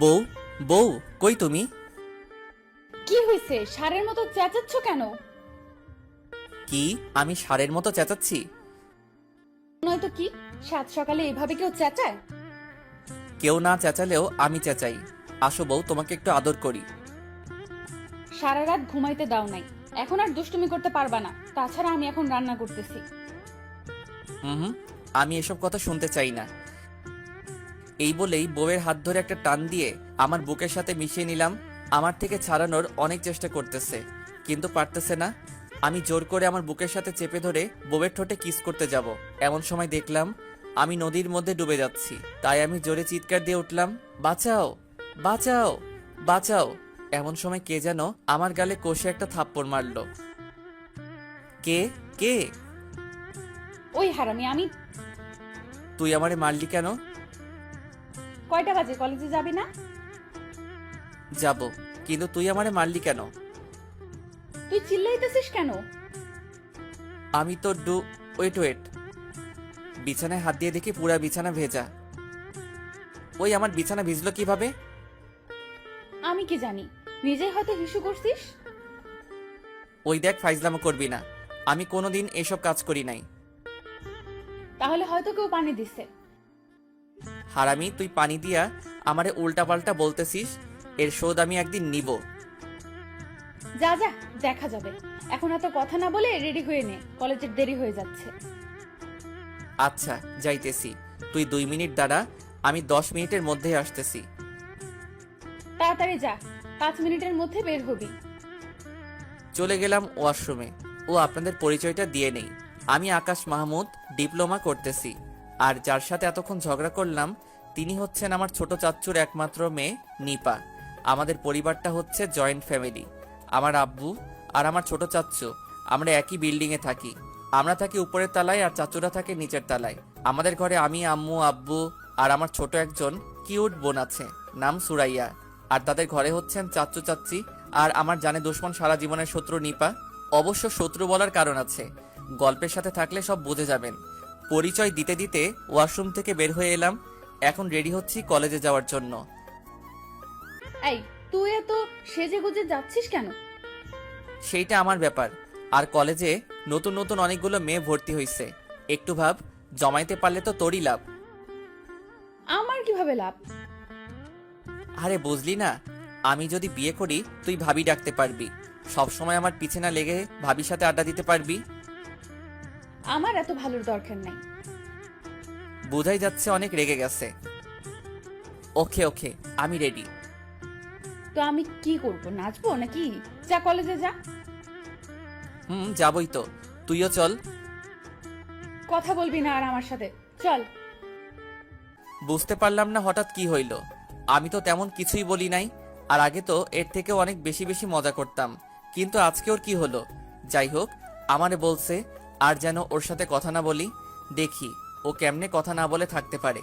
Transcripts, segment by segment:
বউ, বউ, কই তুমি? কি হয়েছে? ষাঁড়ের মতো চেঁচাচ্ছ কেন? কি আমি ষাঁড়ের মতো চেঁচাচ্ছি? নয়তো কি, সাত সকালে এভাবে কেউ চেঁচায়? কেউ না চেঁচালেও আমি চেঁচাই। আসো বউ, তোমাকে একটু আদর করি। সারা রাত ঘুমাইতে দাও নাই, এখন আর দুষ্টুমি করতে পারবা না। তাছাড়া আমি এখন রান্না করতেছি। হুম, আমি এসব কথা শুনতে চাই না। এই বলেই বউয়ের হাত ধরে একটা টান দিয়ে আমার বুকের সাথে মিশিয়ে নিলাম। আমার থেকে ছাড়ানোর অনেক চেষ্টা করতেছে, কিন্তু পারতেছে না। আমি জোর করে আমার বুকের সাথে চেপে ধরে বউয়ের ঠোঁটে কিস করতে যাব, এমন সময় দেখলাম আমি নদীর মধ্যে ডুবে যাচ্ছি। তাই আমি জোরে চিৎকার দিয়ে উঠলাম, বাঁচাও, বাঁচাও, বাঁচাও। এমন সময় কে যেন আমার গালে কষে একটা থাপ্পড় মারলো। কে? কে? ওই হারামি আমি। তুই আমারে মারলি কেন? কয়টা বাজে, কলেজে যাবি না? যাব, কিন্তু তুই আমারে মারলি কেন? তুই চিল্লাইতেছিস কেন? আমি তো ওয়েট ওয়েট, বিছানায় হাত দিয়ে দেখি পুরা বিছানা ভেজা। ওই আমার বিছানা ভিজলো কিভাবে? আমি কি জানি, নিজেই হয়তো হিসু করছিস। ওই দেখ, ফাইজলামো করবি না। আমি কোনোদিন এসব কাজ করি নাই। তাহলে হয়তো কেউ পানি দিছে। হারামি, তুই পানি দিয়া আমারে উল্টাপাল্টা বলতেছিস। এর শোধ আমি একদিন নিব। যা যা, দেখা যাবে। এখন এত কথা না বলে রেডি হয়ে নে, কলেজের দেরি হয়ে যাচ্ছে। আচ্ছা, যাইতেছি। তুই 2 মিনিট দাঁড়া, আমি 10 মিনিটের মধ্যেই আসতেছি। তাড়াতাড়ি যা, 5 মিনিটের মধ্যে বের হবি। চলে গেলাম ওয়াশরুমে। ও আপনাদের পরিচয়টা দিয়ে নেই। আমি আকাশ মাহমুদ, ডিপ্লোমা করতেছি। আর যার সাথে এতক্ষণ ঝগড়া করলাম তিনি হচ্ছেন আমার ছোট চাচ্চুর একমাত্র মেয়ে নিপা। আমাদের পরিবারটা হচ্ছে জয়েন্ট ফ্যামিলি। আমার আব্বু আর আমার ছোট চাচ্চু আমরা একই বিল্ডিংয়ে থাকি। আমরা থাকি উপরের তলায় আর চাচুরা থাকে নিচের তলায়। আমাদের ঘরে আমি, আম্মু, আব্বু আর আমার ছোট একজন কিউট বোন আছে, নাম সুরাইয়া। আর তাদের ঘরে হচ্ছেন চাচ্চু চাচ্চি আর আমার জানে দুশ্মন সারা জীবনের শত্রু নিপা। অবশ্য শত্রু বলার কারণ আছে, গল্পের সাথে থাকলে সব বুঝে যাবেন। পরিচয় দিতে দিতে ওয়াশরুম থেকে বের হয়ে এলাম। এখন রেডি হচ্ছি কলেজে যাওয়ার জন্য। এই, তুই এত সেজে গুজে যাচ্ছিস কেন? সেইটা আমার ব্যাপার। আর কলেজে নতুন নতুন অনেকগুলো মেয়ে ভর্তি হয়েছে। একটু ভাব, জমাইতে পারলে তো তোরই লাভ। আমার কিভাবে লাভ? আরে বুঝলি না, আমি যদি বিয়ে করি তুই ভাবি ডাকতে পারবি। সব সময় আমার পিছে না লেগে ভাবির সাথে আড্ডা দিতে পারবি। আমার এত ভালোর দরকার নাই। বোঝাই যাচ্ছে অনেক রেগে গেছে। ওকে ওকে, আমি রেডি। তো আমি কি করব, নাচবো নাকি? যা কলেজে যা। যাবই তো, তুইও চল। কথা বলবি না আর আমার সাথে, চল। বুঝতে পারলাম না হঠাৎ কি হইল। আমি তো তেমন কিছুই বলি নাই। আর আগে তো এর থেকে অনেক বেশি বেশি মজা করতাম, কিন্তু আজকে ওর কি হলো? যাই হোক, আমারে বলছে আর যেন ওর সাথে কথা না বলি। দেখি ও কেমনে কথা না বলে থাকতে পারে।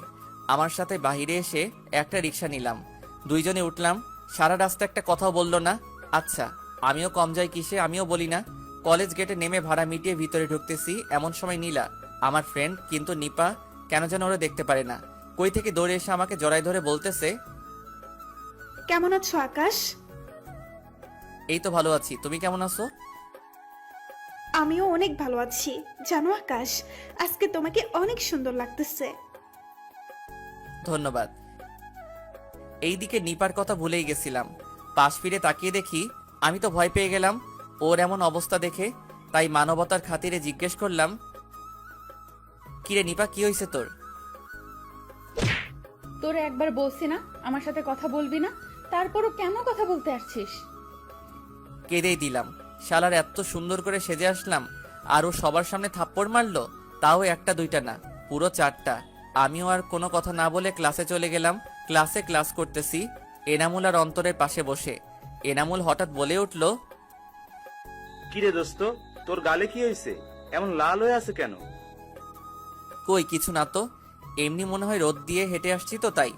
আমার সাথে বাহিরে এসে একটা রিক্সা নিলাম, দুইজনে উঠলাম। সারা রাস্তা একটা কথাও বললো না। আচ্ছা, আমিও কম যাই কিসে, আমিও বলি না। কলেজ গেটে নেমে ভাড়া মিটিয়ে ভিতরে ঢুকতেছি, এমন সময় নীলা, আমার ফ্রেন্ড কিন্তু নিপা, কেন যেন ওরা দেখতে পারে না, কই থেকে দৌড়ে এসে আমাকে জড়াই ধরে বলতেছে, কেমন আছো আকাশ? এই তো ভালো আছি, তুমি কেমন আছো? আমিও অনেক ভালো আছি। জানো আকাশ, আজকে তোমাকে অনেক সুন্দর লাগতেছে। ধন্যবাদ। এইদিকে নিপার কথা ভুলেই গেছিলাম। পাশ ফিরে তাকিয়ে দেখি আমি তো ভয় পেয়ে গেলাম ওর এমন অবস্থা দেখে। তাই মানবতার খাতিরে জিজ্ঞেস করলাম, কিরে নিপা, কি হয়েছে তোর? তোরে একবার বলছি না আমার সাথে কথা বলবি না, তারপরও কেন কথা বলতে আসছিস? কেঁদেই দিলাম। শালার এত সুন্দর করে সেজে আসলাম আর ও সবার সামনে থাপ্পড় মারলো, তাও একটা দুইটা না, পুরো 4টা। আমিও আর কোনো কথা না বলে ক্লাসে চলে গেলাম। ক্লাসে ক্লাস করতেছি এনামুল আর অন্তরের পাশে বসে। এনামুল হঠাৎ বলে উঠল, কিরে দোস্ত, তোর গালে কি হয়েছে? এমন লাল হয়ে আছে কেন? কই কিছু না তো, এমনি মনে হয় রোদ দিয়ে হেঁটে আসছি তো তাই।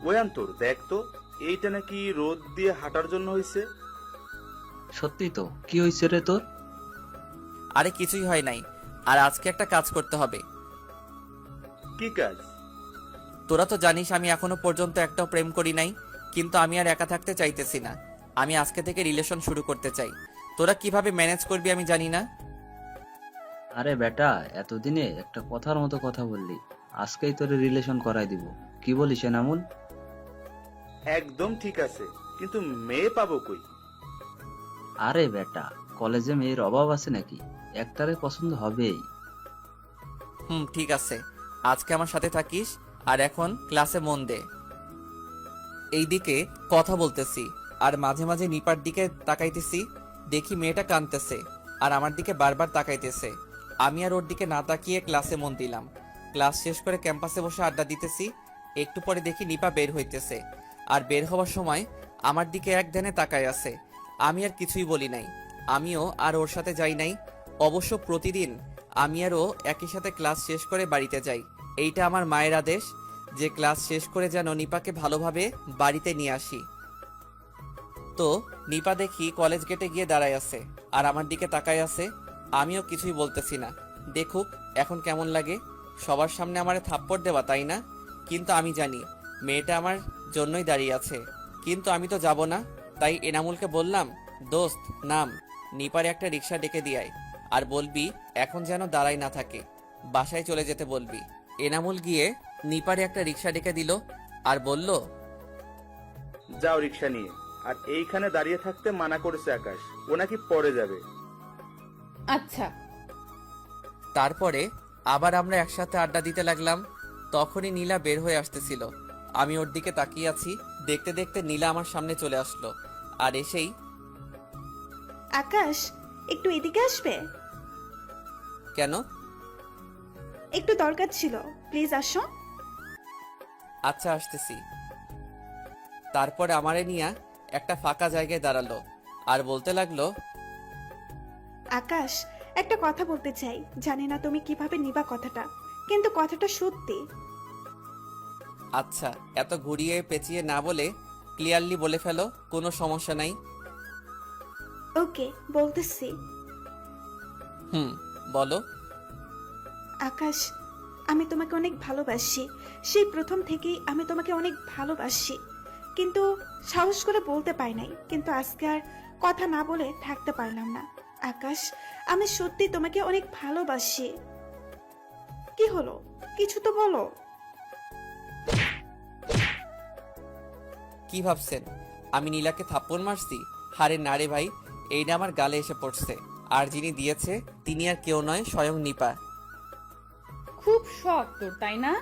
ওই অন্তর, দেখ তো, এইটা নাকি রোদ দিয়ে হাঁটার জন্য হয়েছে। সত্যি তো, কি হয়েছে রে তোর? আরে কিছুই হয় নাই, আর আজকে একটা কাজ করতে হবে। কি কাজ? তোরা তো জানিস আমি এখনো পর্যন্ত একটাও প্রেম করি নাই, কিন্তু আমি আর একা থাকতে চাইতেছি না। আমি আজকে থেকে রিলেশন শুরু করতে চাই। তোরা কিভাবে ম্যানেজ করবি আমি জানি না। আরে বেটা, এতদিনে একটা কথার মতো কথা বললি, আজকেই তোর রিলেশন করাই দিব। কি বলিস এনামুল? একদম ঠিক আছে, কিন্তু মেয়ে পাবো কই? আরে বেটা, কলেজে মেয়ের অভাব আছে নাকি? একটারে পছন্দ হবেই। ঠিক আছে, আজকে আমার সাথে থাকিস, আর এখন ক্লাসে মন দে। এইদিকে কথা বলতেছি আর মাঝে মাঝে নিপার দিকে তাকাইতেছি, দেখি মেয়েটা কাঁদতেছে আর আমার দিকে বারবার তাকাইতেছে। আমি আর ওর দিকে না তাকিয়ে ক্লাসে মন দিলাম। ক্লাস শেষ করে ক্যাম্পাসে বসে আড্ডা দিতেছি। একটু পরে দেখি নিপা বের হইতেছে, আর বের হওয়ার সময় আমার দিকে এক ধ্যানে তাকায় আছে। আমি আর কিছুই বলি নাই, আমিও আর ওর সাথে যাই নাই। অবশ্য প্রতিদিন আমি আর ও একই সাথে ক্লাস শেষ করে বাড়িতে যাই। এইটা আমার মায়ের আদেশ যে ক্লাস শেষ করে যেন নিপাকে ভালোভাবে বাড়িতে নিয়ে আসি। তো নিপা দেখি কলেজ গেটে গিয়ে দাঁড়ায় আছে আর আমার দিকে তাকায় আছে। আমিও কিছুই বলতেছি না, দেখুক এখন কেমন লাগে। সবার সামনে আমারে থাপ্পড় দেওয়া, তাই না? কিন্তু আমি জানি মেয়েটা আমার জন্যই দাঁড়িয়ে আছে। কিন্তু আমি তো যাব না, তাই এনামুলকে বললাম, দোস্ত নাম, নিপারে একটা রিক্সা ডেকে দিয়ায়, আর বলবি এখন যেন দাঁড়াই না থাকে, বাসায় চলে যেতে বলবি। এনামুল গিয়ে নিপারে একটা রিক্সা ডেকে দিল আর বলল, যাও রিক্সা নিয়ে। আর এইখানে দাঁড়িয়ে থাকতে মানা করেছে আকাশ, ও নাকি পরে যাবে। আচ্ছা। তারপরে আবার আমরা একসাথে আড্ডা দিতে লাগলাম। তখনই নীলা বের হয়ে আসতেছিল। আমি ওর দিকে তাকিয়ে আছি, দেখতে দেখতে নীলা আমার সামনে চলে আসলো আর এসেই, আকাশ, একটু এদিকে আসবে? কেন? একটু দরকার ছিল, প্লিজ আসো। আচ্ছা আসতেছি। তারপরে আমারে নিয়ে একটা ফাঁকা জায়গায় দাঁড়ালো আর বলতে লাগলো, আকাশ, একটা কথা বলতে চাই, জানি না তুমি কিভাবে নিবা কথাটা, কিন্তু কথাটা সত্যি। আচ্ছা এত ঘুরিয়ে পেঁচিয়ে না বলে ক্লিয়ারলি বলে ফেলো, কোনো সমস্যা নাই। ওকে, বলতেছি। বলো। আকাশ, আমি তোমাকে অনেক ভালোবাসি। সেই প্রথম থেকেই আমি তোমাকে অনেক ভালোবাসি, কিন্তু সাহস করে বলতে পাই নাই। কিন্তু আজকে আর কথা না বলে থাকতে পারলাম না। আকাশ, আমি সত্যি তোমাকে অনেক ভালোবাসি। কি হলো, কিছু তো বলো। কি ভাবছেন আমি নীলাকে থাপ্পড় মারছি? হারে না রে ভাই, এইটা আমার গালে এসে পড়ছে। আর যিনি দিয়েছে তিনি আর কেউ নয়, স্বয়ং নিপা। খুব শখ তোর, তাই না,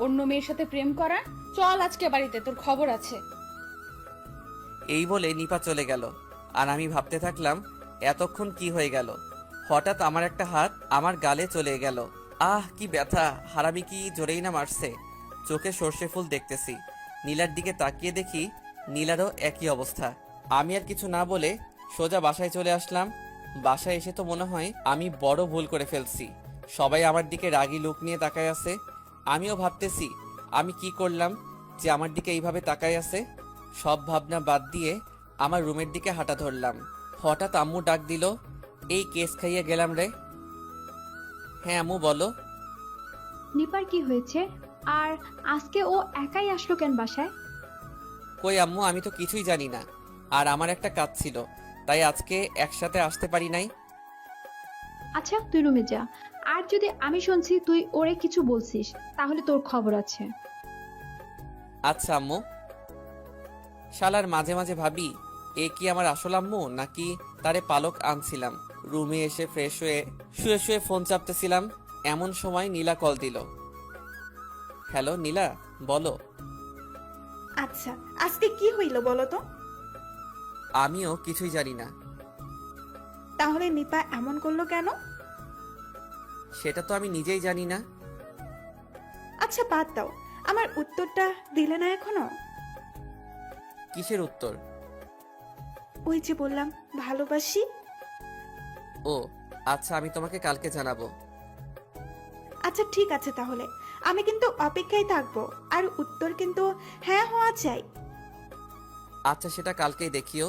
অন্য মেয়ের সাথে প্রেম করা? চল আজকে বাড়িতে, তোর খবর আছে। এই বলে নিপা চলে গেল আর আমি ভাবতে থাকলাম এতক্ষণ কি হয়ে গেল। হঠাৎ আমার একটা হাত আমার গালে চলে গেল। আহ কি ব্যথা! হারামি কি জোরেই না মারছে। চোখে সর্ষে ফুল দেখতেছি। নীলার দিকে তাকিয়ে দেখি নীলারও একই অবস্থা। আমি আর কিছু না বলে সোজা বাসায় চলে আসলাম। বাসায় এসে তো মনে হয় আমি বড় ভুল করে ফেলছি। সবাই আমার দিকে রাগী লুক নিয়ে তাকায় আছে। আমিও ভাবতেছি আমি কি করলাম যে আমার দিকে এইভাবে তাকায় আছে। সব ভাবনা বাদ দিয়ে আমার রুমের দিকে হাঁটা ধরলাম। হঠাৎ আম্মু ডাক দিল, এই কেস খাইয়ে গেলাম রে। হ্যাঁ আম্মু বলো। নিপার কি হয়েছে? আর আজকে ও একাই আসলো কেন বাসায়? কই আম্মু, আমি তো কিছুই জানি না। আর আমার একটা কাজ ছিল, তাই আজকে একসাথে আসতে পারি নাই। আচ্ছা তুই রুমে যা, আর যদি আমি শুনছি তুই ওরে কিছু বলছিস তাহলে তোর খবর আছে। আচ্ছা আম্মু। শালার মাঝে মাঝে ভাবি এ কি আমার আসল আম্মু নাকি তারে পালক আনছিলাম। রুমে এসে ফ্রেশ হয়ে শুয়ে শুয়ে ফোন চাপতেছিলাম, এমন সময় নীলা কল দিল। হ্যালো নীলা, বলো। আচ্ছা, আজকে কি হইল বলো তো? আমিও কিছুই জানি না। তাহলে নিপা এমন করলো কেন? সেটা তো আমি নিজেই জানি না। আচ্ছা বাদ দাও, আমার উত্তরটা দিলে না এখনো। কিসের উত্তর? ওই যে বললাম ভালোবাসি। ও আচ্ছা, আমি তোমাকে কালকে জানাবো। আচ্ছা ঠিক আছে, তাহলে আমি কিন্তু অপেক্ষায় থাকবো। আর উত্তর কিন্তু হ্যাঁ হওয়া চাই। আচ্ছা সেটা কালকেই দেখিও।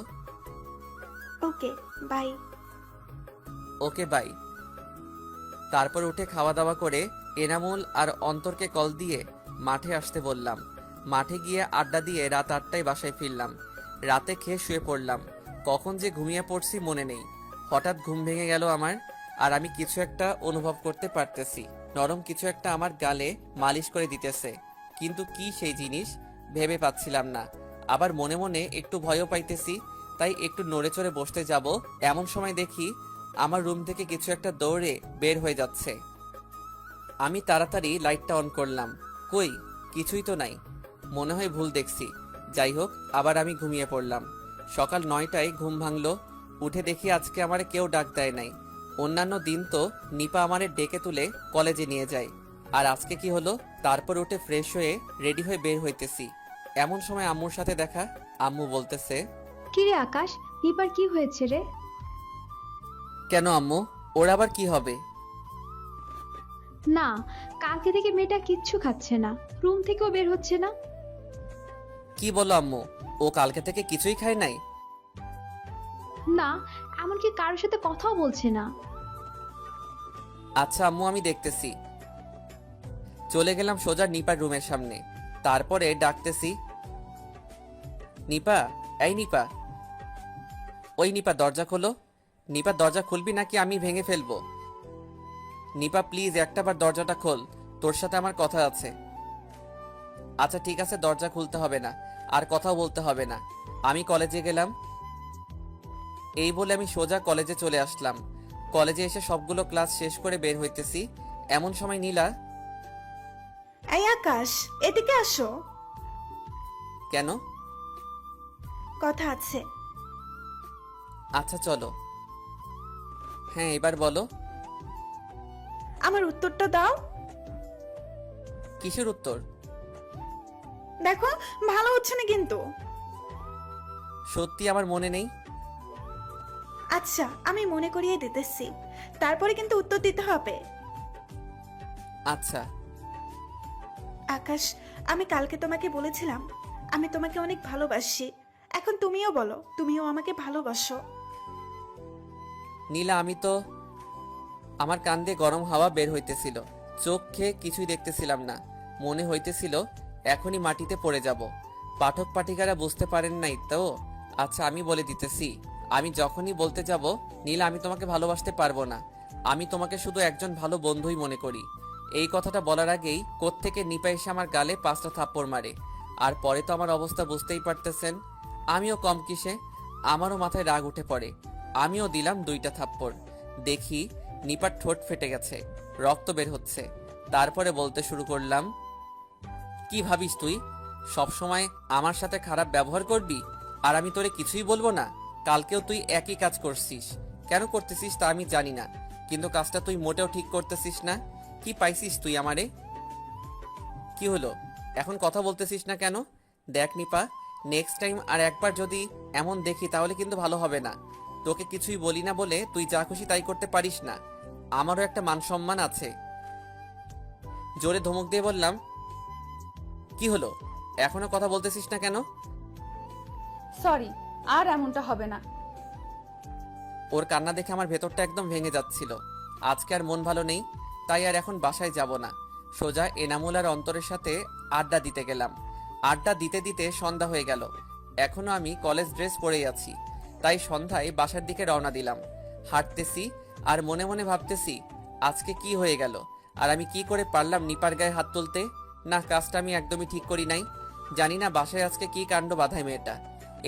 ওকে, বাই। Okay bye. তারপর উঠে খাওয়া দাওয়া করে এনামুল আর অন্তরকে কল দিয়ে মাঠে আসতে বললাম। মাঠে গিয়ে আড্ডা দিয়ে রাত 8টায় বাসায় ফিরলাম। রাতে খেয়ে শুয়ে পড়লাম। কখন যে ঘুমিয়ে পড়ছি মনে নেই। হঠাৎ ঘুম ভেঙে গেল আমার, আর আমি কিছু একটা অনুভব করতে পারতেছি। নরম কিছু একটা আমার গালে মালিশ করে দিতেছে, কিন্তু কি সেই জিনিস ভেবে পাচ্ছিলাম না। আবার মনে মনে একটু ভয়ও পাইতেছি, তাই একটু নড়ে চড়ে বসতে যাব, এমন সময় দেখি আমার রুম থেকে কিছু একটা দৌড়ে বের হয়ে যাচ্ছে। আমি তাড়াতাড়ি লাইটটা অন করলাম। কই, কিছুই তো নাই। মনে হয় ভুল দেখছি। যাই হোক, আবার আমি ঘুমিয়ে পড়লাম। সকাল 9টায় ঘুম ভাঙলো। উঠে দেখি আজকে আমারে কেউ ডাক দেয় নাই। অন্যান্য দিন তো নিপা আমারে ডেকে তুলে কলেজে নিয়ে যায়, আর আজকে কি হলো? তারপর উঠে ফ্রেশ হয়ে রেডি হয়ে বের হইতেছি, এমন সময় আম্মুর সাথে দেখা। আম্মু বলতেছে, কি রে আকাশ, নিপার কি হয়েছে রে? কেন আম্মু, ওর আবার কি হবে? না, কালকে থেকে মেয়েটা কিচ্ছু খাচ্ছে না, রুম থেকেও বের হচ্ছে না। কি বলো আম্মু, ও কালকে থেকে কিছুই খায় নাই? না, এমনকি কারোর সাথে কথাও বলছে না। আচ্ছা আম্মু, আমি দেখতেছি। চলে গেলাম সোজা নিপার রুমের সামনে। তারপরে ডাকতেছি, নিপা, এই নিপা। ওই নিপা, দরজা খোলো। নিপা, দরজা খুলবি নাকি আমি ভেঙে ফেলবো? নিপা প্লিজ, একটাবার দরজাটা খোল, তোর সাথে আমার কথা আছে। আচ্ছা ঠিক আছে, দরজা খুলতে হবে না, আর কথাও বলতে হবে না, আমি কলেজে গেলাম। এই বলে আমি সোজা কলেজে চলে আসলাম। কলেজে এসে সবগুলো ক্লাস শেষ করে বের হইতেছি, এমন সময় নীলা। এই আকাশ, এদিকে আসো, কেন? কথা আছে। আচ্ছা চলো। হ্যাঁ, এবার বলো। আমার উত্তরটা দাও। কিসের উত্তর? দেখো, ভালো হচ্ছে না কিন্তু। সত্যি আমার মনে নেই। আচ্ছা, আমি মনে করিয়ে দিতেছি, তারপরে কিন্তু উত্তর দিতে হবে। আচ্ছা। আকাশ, আমি কালকে তোমাকে বলেছিলাম আমি তোমাকে অনেক ভালোবাসি। এখন তুমিও বলো, তুমিও আমাকে ভালোবাসো। নীলা, আমি তো, আমার কান দিয়ে গরম হাওয়া বের হইতেছিল, চোখ খেয়ে কিছুই দেখতেছিলাম না। মনে হইতেছিল এখনই মাটিতে পড়ে যাব। পাঠক পাঠিকারা বুঝতে পারেন নাই তো? আচ্ছা, আমি বলে দিতেছি। আমি যখনই বলতে যাব, নীলা আমি তোমাকে ভালোবাসতে পারবো না, আমি তোমাকে শুধু একজন ভালো বন্ধুই মনে করি। এই কথাটা বলার আগেই কোত্থেকে নিপা এসে আমার গালে 5টা থাপ্পড় মারে। আর পরে তো আমার অবস্থা বুঝতেই পারতেছেন। আমিও কম কিসে, আমারও মাথায় রাগ উঠে পড়ে। আমিও দিলাম 2টা থাপ্পড়। দেখি নিপার ঠোঁট ফেটে গেছে, রক্ত বের হচ্ছে। তারপরে বলতে শুরু করলাম, কি ভাবিস তুই সব সময় আমার সাথে খারাপ ব্যবহার করবি, আর আমি তোরে কিছুই বলবো না? কালকেও তুই একই কাজ করছিস। কেন করতেছিস তা আমি জানি না, কিন্তু কাজটা তুই মোটেও ঠিক করতেছিস না। কি পাইছিস তুই আমারে? কি হলো, এখন কথা বলতেছিস না কেন? দেখ নিপা, নেক্সট টাইম আর একবার যদি এমন দেখি তাহলে কিন্তু ভালো হবে না। তোকে কিছুই বলি না বলে তুই যা খুশি তাই করতে পারিস না, আমারও একটা মান সম্মান আছে। জোরে ধমক দিয়ে বললাম, কি হলো, এখনো কথা বলতেছিস না কেন? সরি, আর এমনটা হবে না। ওর কান্না দেখে আমার ভেতরটা একদম ভেঙে যাচ্ছিল। আজকে আর মন ভালো নেই, তাই আর এখন বাসায় যাব না। সোজা এনামুল আর অন্তরের সাথে আড্ডা দিতে গেলাম। আড্ডা দিতে দিতে সন্ধ্যা হয়ে গেল। এখনো আমি কলেজ ড্রেস পরেই আছি, তাই সন্ধ্যায় বাসার দিকে রওনা দিলাম। হাঁটতেছি আর মনে মনে ভাবতেছি, আজকে কি হয়ে গেল, আর আমি কি করে পারলাম নিপার গায়ে হাত তুলতে? না, কাজটা আমি একদমই ঠিক করি নাই। জানি না বাসায় আজকে কি কাণ্ড বাঁধায় মেয়েটা।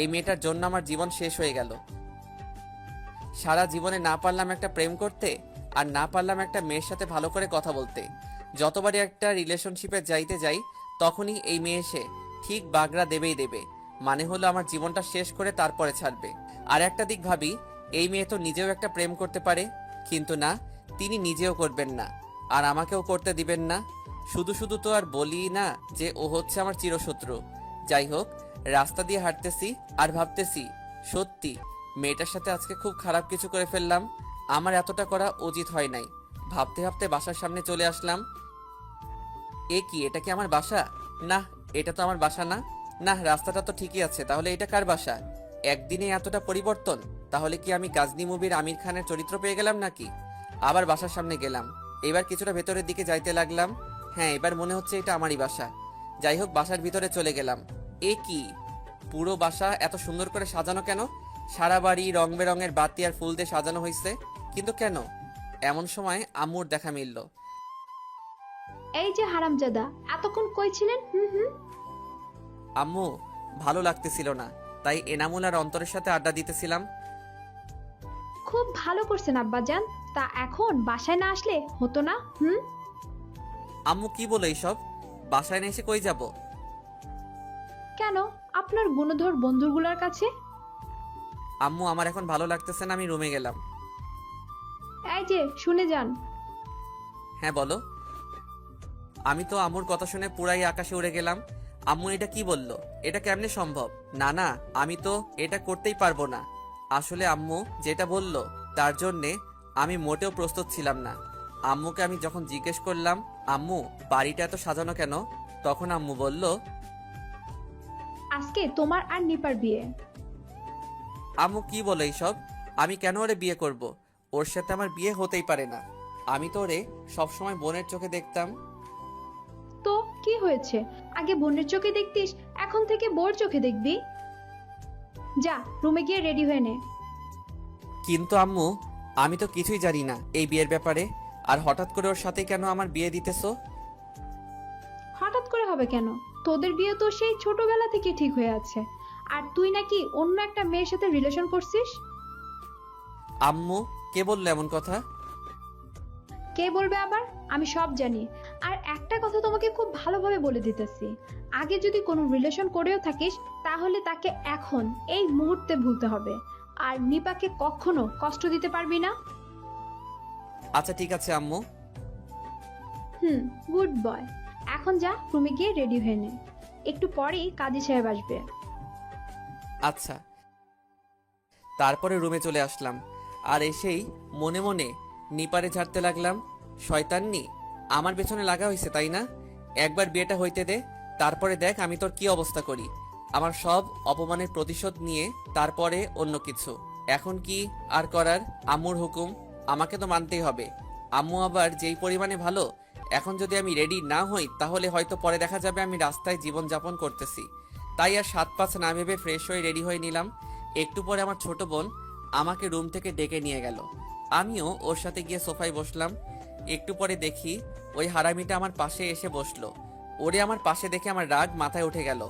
এই মেয়েটার জন্য আমার জীবন শেষ হয়ে গেল। সারা জীবনে না পারলাম একটা প্রেম করতে, আর না পারলাম একটা মেয়ের সাথে ভালো করে কথা বলতে। যতবারই একটা রিলেশনশিপে যাইতে যাই, তখনই এই মেয়ে এসে ঠিক বাগড়া দেবেই দেবে। মানে হলো আমার জীবনটা শেষ করে তারপরে ছাড়বে। আর একটা দিক ভাবি, এই মেয়ে তো নিজেও একটা প্রেম করতে পারে, কিন্তু না, তিনি নিজেও করবেন না, আর আমাকেও করতে দিবেন না। শুধু শুধু তো আর বলি না যে ও হচ্ছে আমার চিরশত্রু। যাই হোক, রাস্তা দিয়ে হাঁটতেছি আর ভাবতেছি, সত্যি মেয়েটার সাথে আজকে খুব খারাপ কিছু করে ফেললাম। আমার এতটা করা উচিত হয় নাই। ভাবতে ভাবতে বাসার সামনে চলে আসলাম। এ কি, এটা কি আমার বাসা? না, এটা তো আমার বাসা না। না, রাস্তাটা তো ঠিকই আছে, তাহলে এটা কার বাসা? একদিনে এতটা পরিবর্তন, তাহলে কি আমি গাজনি মুভির আমির খানের চরিত্র পেয়ে গেলাম নাকি? আবার বাসার সামনে গেলাম, এবার কিছুটা ভেতরের দিকে যাইতে লাগলাম। হ্যাঁ, এবার মনে হচ্ছে এটা আমারই বাসা। যাই হোক, বাসার ভিতরে চলে গেলাম। এ কি, পুরো বাসা এত সুন্দর করে সাজানো কেন? সারা বাড়ি রং বেরঙের বাতি আর ফুল দিয়ে সাজানো হয়েছে, কিন্তু কেন? এমন সময় আম্মুর দেখা মিলল। এই যে হারামজাদা, এতক্ষণ কই ছিলেন? হুম। আম্মু, ভালো লাগতেছিল না, তাই এনামুল আর অন্তরের সাথে আড্ডা দিতেছিলাম। খুব ভালো করছেন আব্বাজান। তা এখন বাসায় না আসলে হতো না? হুম। আম্মু কি বলে এইসব? বাসায় না এসে কই যাব? কেন, আপনার গুণধর বন্ধুগুলোর কাছে? আম্মু, আমার এখন ভালো লাগতেছে না, আমি রুমে গেলাম। এই যে শুনে যান। হ্যাঁ বলো। আমি তো আম্মুর কথা শুনে পুরাই আকাশে উড়ে গেলাম। আম্মু এটা কি বলল? এটা কেমনে সম্ভব? না না, আমি তো এটা করতেই পারবো না। আসলে আম্মু যেটা বলল তার জন্যে আমি মোটেও প্রস্তুত ছিলাম না। আম্মুকে আমি যখন জিজ্ঞেস করলাম, আম্মু বাড়িটা এত সাজানো কেন, তখন আম্মু বলল, আজকে তোমার আর নিপার বিয়ে। আম্মু কি বলে এইসব? আমি কেন ওরে বিয়ে করব? ওর সাথে আমার বিয়ে হতেই পারে না। আমি তো ওরে সবসময় বোনের চোখে দেখতাম। তো কি হয়েছে? আগে বোনের চোখে দেখতিস, এখন থেকে বোর চোখে দেখবি। যা রুমে গিয়ে রেডি হয়ে নে। কিন্তু আম্মু, আমি তো কিছুই জানি না এই বিয়ের ব্যাপারে, আর হঠাৎ করে ওর সাথে কেন আমার বিয়ে দিতেছো? হঠাৎ করে হবে কেন? তোদের বিয়ে তো সেই ছোটবেলা থেকে ঠিক হয়ে আছে। আর তুই নাকি অন্য একটা মেয়ের সাথে রিলেশন করছিস। আম্মু, কে বললো এমন কথা? কে বলবে আবার? আমি সব জানি। আর একটা কথা তোমাকে খুব ভালোভাবে বলে দিতেছি, আগে যদি কোনো রিলেশন করেও থাকিস তাহলে তাকে এখন এই মুহূর্তে ভুলতে হবে। আর নিপাকে কখনো কষ্ট দিতে পারবি না। আচ্ছা ঠিক আছে আম্মু। Good boy. এখন যা রুমে গিয়ে রেডি হয়ে নে, একটু পরেই কাজী সাহেব আসবে। আচ্ছা। তারপরে রুমে চলে আসলাম, আর এসেই মনে মনে নিপারে ঝাড়তে লাগলাম। শয়তান্নি, আমার পেছনে লাগা হয়েছে তাই না? একবার বিয়েটা হইতে দে, তারপরে দেখ আমি তোর কি অবস্থা করি। আমার সব অপমানের প্রতিশোধ নিয়ে তারপরে অন্য কিছু। এখন কি আর করার? আম্মুর হুকুম, আমাকে তো মানতেই হবে। আম্মু আবার যেই পরিমাণে ভালো, এখন যদি আমি রেডি না হই তাহলে হয়তো পরে দেখা যাবে আমি রাস্তায় জীবন যাপন করতেছি। তাই আর 7-5 না ভেবে ফ্রেশ হয়ে রেডি হয়ে নিলাম। একটু পরে আমার ছোট বোন আমাকে রুম থেকে ডেকে নিয়ে গেল। আমিও ওর সাথে গিয়ে সোফায় বসলাম। একটু পরে দেখি ওই হারামিটা আমার পাশে এসে বসলো। ওরে আমার পাশে দেখে আমার রাগ মাথায় উঠে গেল।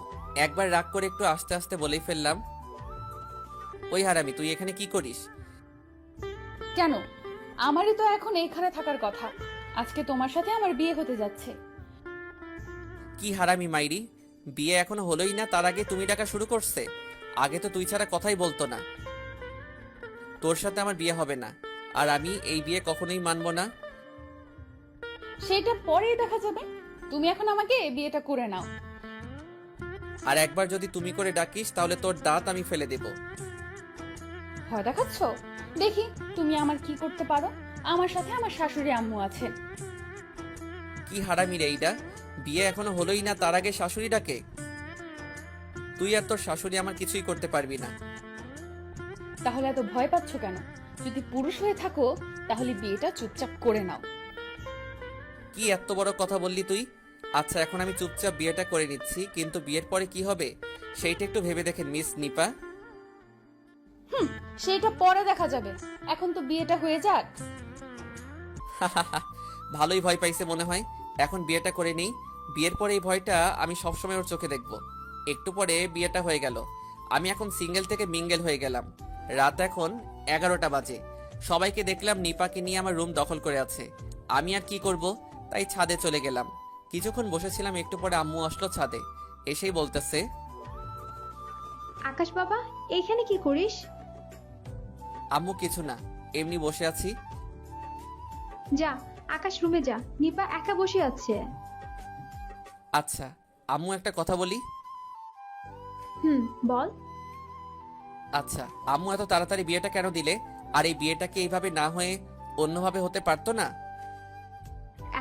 একবার রাগ করে একটু আস্তে আস্তে বলেই ফেললাম, ওই হারামি, তুই এখানে কি করিস? কেন? আমারই তো এখন এইখানে থাকার কথা। আজকে তোমার সাথে আমার বিয়ে হতে যাচ্ছে। কি হারামি মাইরি, বিয়ে এখনো হলোই না তার আগে তুমি ডাকা শুরু করছে? আগে তো তুই ছাড়া কথাই বলতো না। তোর সাথে আমার বিয়ে হবে না, আর আমি এই বিয়ে কখনোই মানবো না। সেটা পরেই দেখা যাবে। তুমি এখন আমাকে এই বিয়েটা করে নাও। আর একবার যদি তুমি করে ডাকিস তাহলে তোর দাঁত আমি ফেলে দেব। ভয় দেখাচ্ছ? দেখি তুমি আমার কি করতে পারো। আমার সাথে আমার শাশুড়ি আম্মু আছেন। কি হারামি রে এইটা, বিয়ে এখনো হলোই না তার আগে শাশুড়ি ডাকে? তুই আর তোর শাশুড়ি আমার কিছুই করতে পারবি না। তাহলে এত ভয় পাচ্ছ কেন? যদি পুরুষ হয়ে থাকো তাহলে বিয়েটা চুপচাপ করে নাও। কি এত বড় কথা বললি তুই? আচ্ছা, এখন আমি চুপচাপ বিয়েটা করে নিচ্ছি, কিন্তু বিয়ের পরে কি হবে সেইটা একটু ভেবে দেখেন মিস নিপা। সেটা পরে দেখা যাবে, এখন তো বিয়েটা হয়ে যাক। ভালোই ভয় পাইছে মনে হয়। এখন বিয়েটা করে নেই, বিয়ের পরে এই ভয়টা আমি সবসময় ওর চোখে দেখব। একটু পরে বিয়েটা হয়ে গেল, আমি এখন সিঙ্গেল থেকে মিঙ্গেল হয়ে গেলাম। রাত এখন 11টা বাজে। সবাইকে দেখলাম নিপাকে নিয়ে আমার রুম দখল করে আছে। আমি আর কি করব, তাই ছাদে চলে গেলাম। কিছুক্ষণ বসেছিলাম, একটু পরে আম্মু আসলো ছাদে। এসেই বলতেছে, আকাশ বাবা, এইখানে কি করিস? আম্মু কিছু না, এমনি বসে আছি। যা আকাশ রুমে যা, নিপা একা বসে আছে। আচ্ছা আম্মু, একটা কথা বলি। বল। আচ্ছা আম্মু, এত তাড়াতাড়ি বিয়েটা কেন দিলে? আর এই বিয়েটা কি এইভাবে না হয়ে অন্যভাবে হতে পারতো না?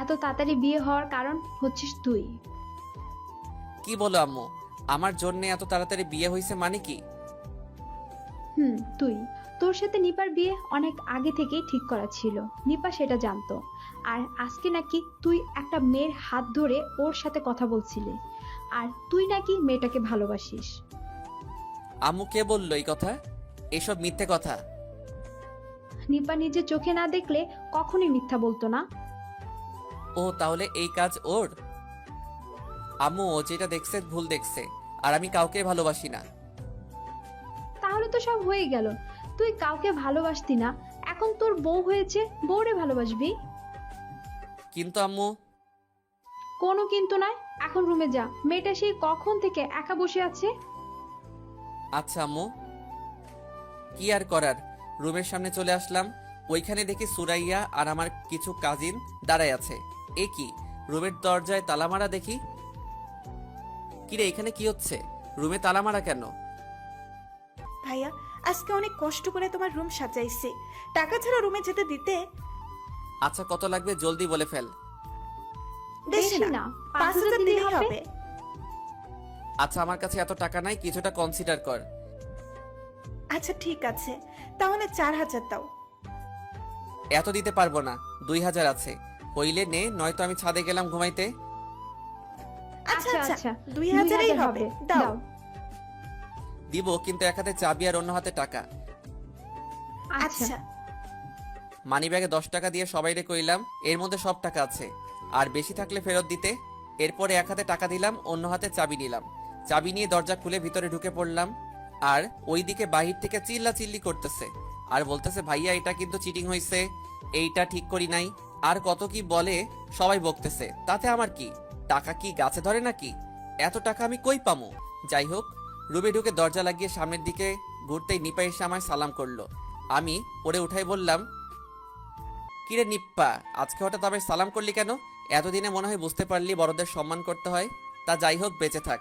এত তাড়াতাড়ি বিয়ে হওয়ার কারণ হচ্ছিস তুই। কি বলো আম্মু, আমার জন্য এত তাড়াতাড়ি বিয়ে হয়েছে মানে কি? তুই তোর সাথে নিপার বিয়ে অনেক আগে থেকেই ঠিক করা ছিল, নিপা সেটা জানতো। আর আজকে নাকি তুই একটা মেয়ের হাত ধরে ওর সাথে কথা বলছিলি, আর তুই নাকি মেয়েটাকে ভালোবাসিস। আম্মু কে বললো এই কথা? এসব মিথ্যে কথা। নিপা নিজে চোখে না দেখলে কখনোই মিথ্যা বলতো না। ও তাহলে এই কাজ ওর? আম্মু ও যেটা দেখছে ভুল দেখছে, আর আমি কাউকে ভালোবাসি না। তাহলে তো সব হয়ে গেল, তুই কাউকে ভালোবাসতি না, এখন তোর বউ হয়েছে, বউরে ভালোবাসবি। কিন্তু আম্মু, কোনো কিন্তু নয়, এখন রুমে যা, মেয়েটা সেই কখন থেকে একা বসে আছে। আচ্ছা আম্মু। কি আর করার, রুমের সামনে চলে আসলাম। ওইখানে দেখি সুরাইয়া আর আমার কিছু কাজিন দাঁড়ায় আছে। এ কি, রুমের দরজায় তালা মারা দেখি। কিরে, এখানে কি হচ্ছে? রুমে তালা মারা কেন? ভাইয়া, আজকে অনেক কষ্ট করে তোমার রুম সাজাইছি, টাকা ছাড়া রুমে যেতে দিতে? আচ্ছা, কত লাগবে জলদি বলে ফেল। বেশি না, 5,000 দিলেই হবে। আচ্ছা, আমার কাছে এত টাকা নাই, কিছুটা কনসিডার কর। আচ্ছা ঠিক আছে, তাহলে 4,000 দাও। এত দিতে পারবো না, 2,000 আছে, হইলে নে, নয়তো আমি ছাদে গেলাম ঘুমাইতে। আচ্ছা আচ্ছা, আচ্ছা, আচ্ছা, 2,000-ই 2,000 হবে, দাও। দিব, কিন্তু এক হাতে চাবি আর অন্য হাতে টাকা। আচ্ছা, আচ্ছা মানি ব্যাগে 10 টাকা দিয়ে সবাইরে কইলাম এর মধ্যে সব টাকা আছে, আর বেশি থাকলে ফেরত দিতে। এরপরে এক হাতে টাকা দিলাম, অন্য হাতে চাবি নিলাম। চাবি নিয়ে দরজা খুলে ভিতরে ঢুকে পড়লাম। আর ওইদিকে বাহির থেকে চিল্লা চিল্লি করতেছে আর বলতেছে, ভাইয়া এটা কিন্তু চিটিং হয়েছে, এইটা ঠিক করি নাই, আর কত কি বলে। সবাই বকতেছে, তাতে আমার কি? টাকা কি গাছে ধরে নাকি? এত টাকা আমি কই পামু? যাই হোক, রুমে ঢুকে দরজা লাগিয়ে সামনের দিকে ঘুরতেই নিপা এসে আমায় সালাম করলো। আমি পরে উঠাই বললাম, কিরে নিপ্পা, আজকে হঠাৎ আবার সালাম করলি কেন? এতদিনে মনে হয় বুঝতে পারলি বড়দের সম্মান করতে হয়। তা যাই হোক, বেঁচে থাক।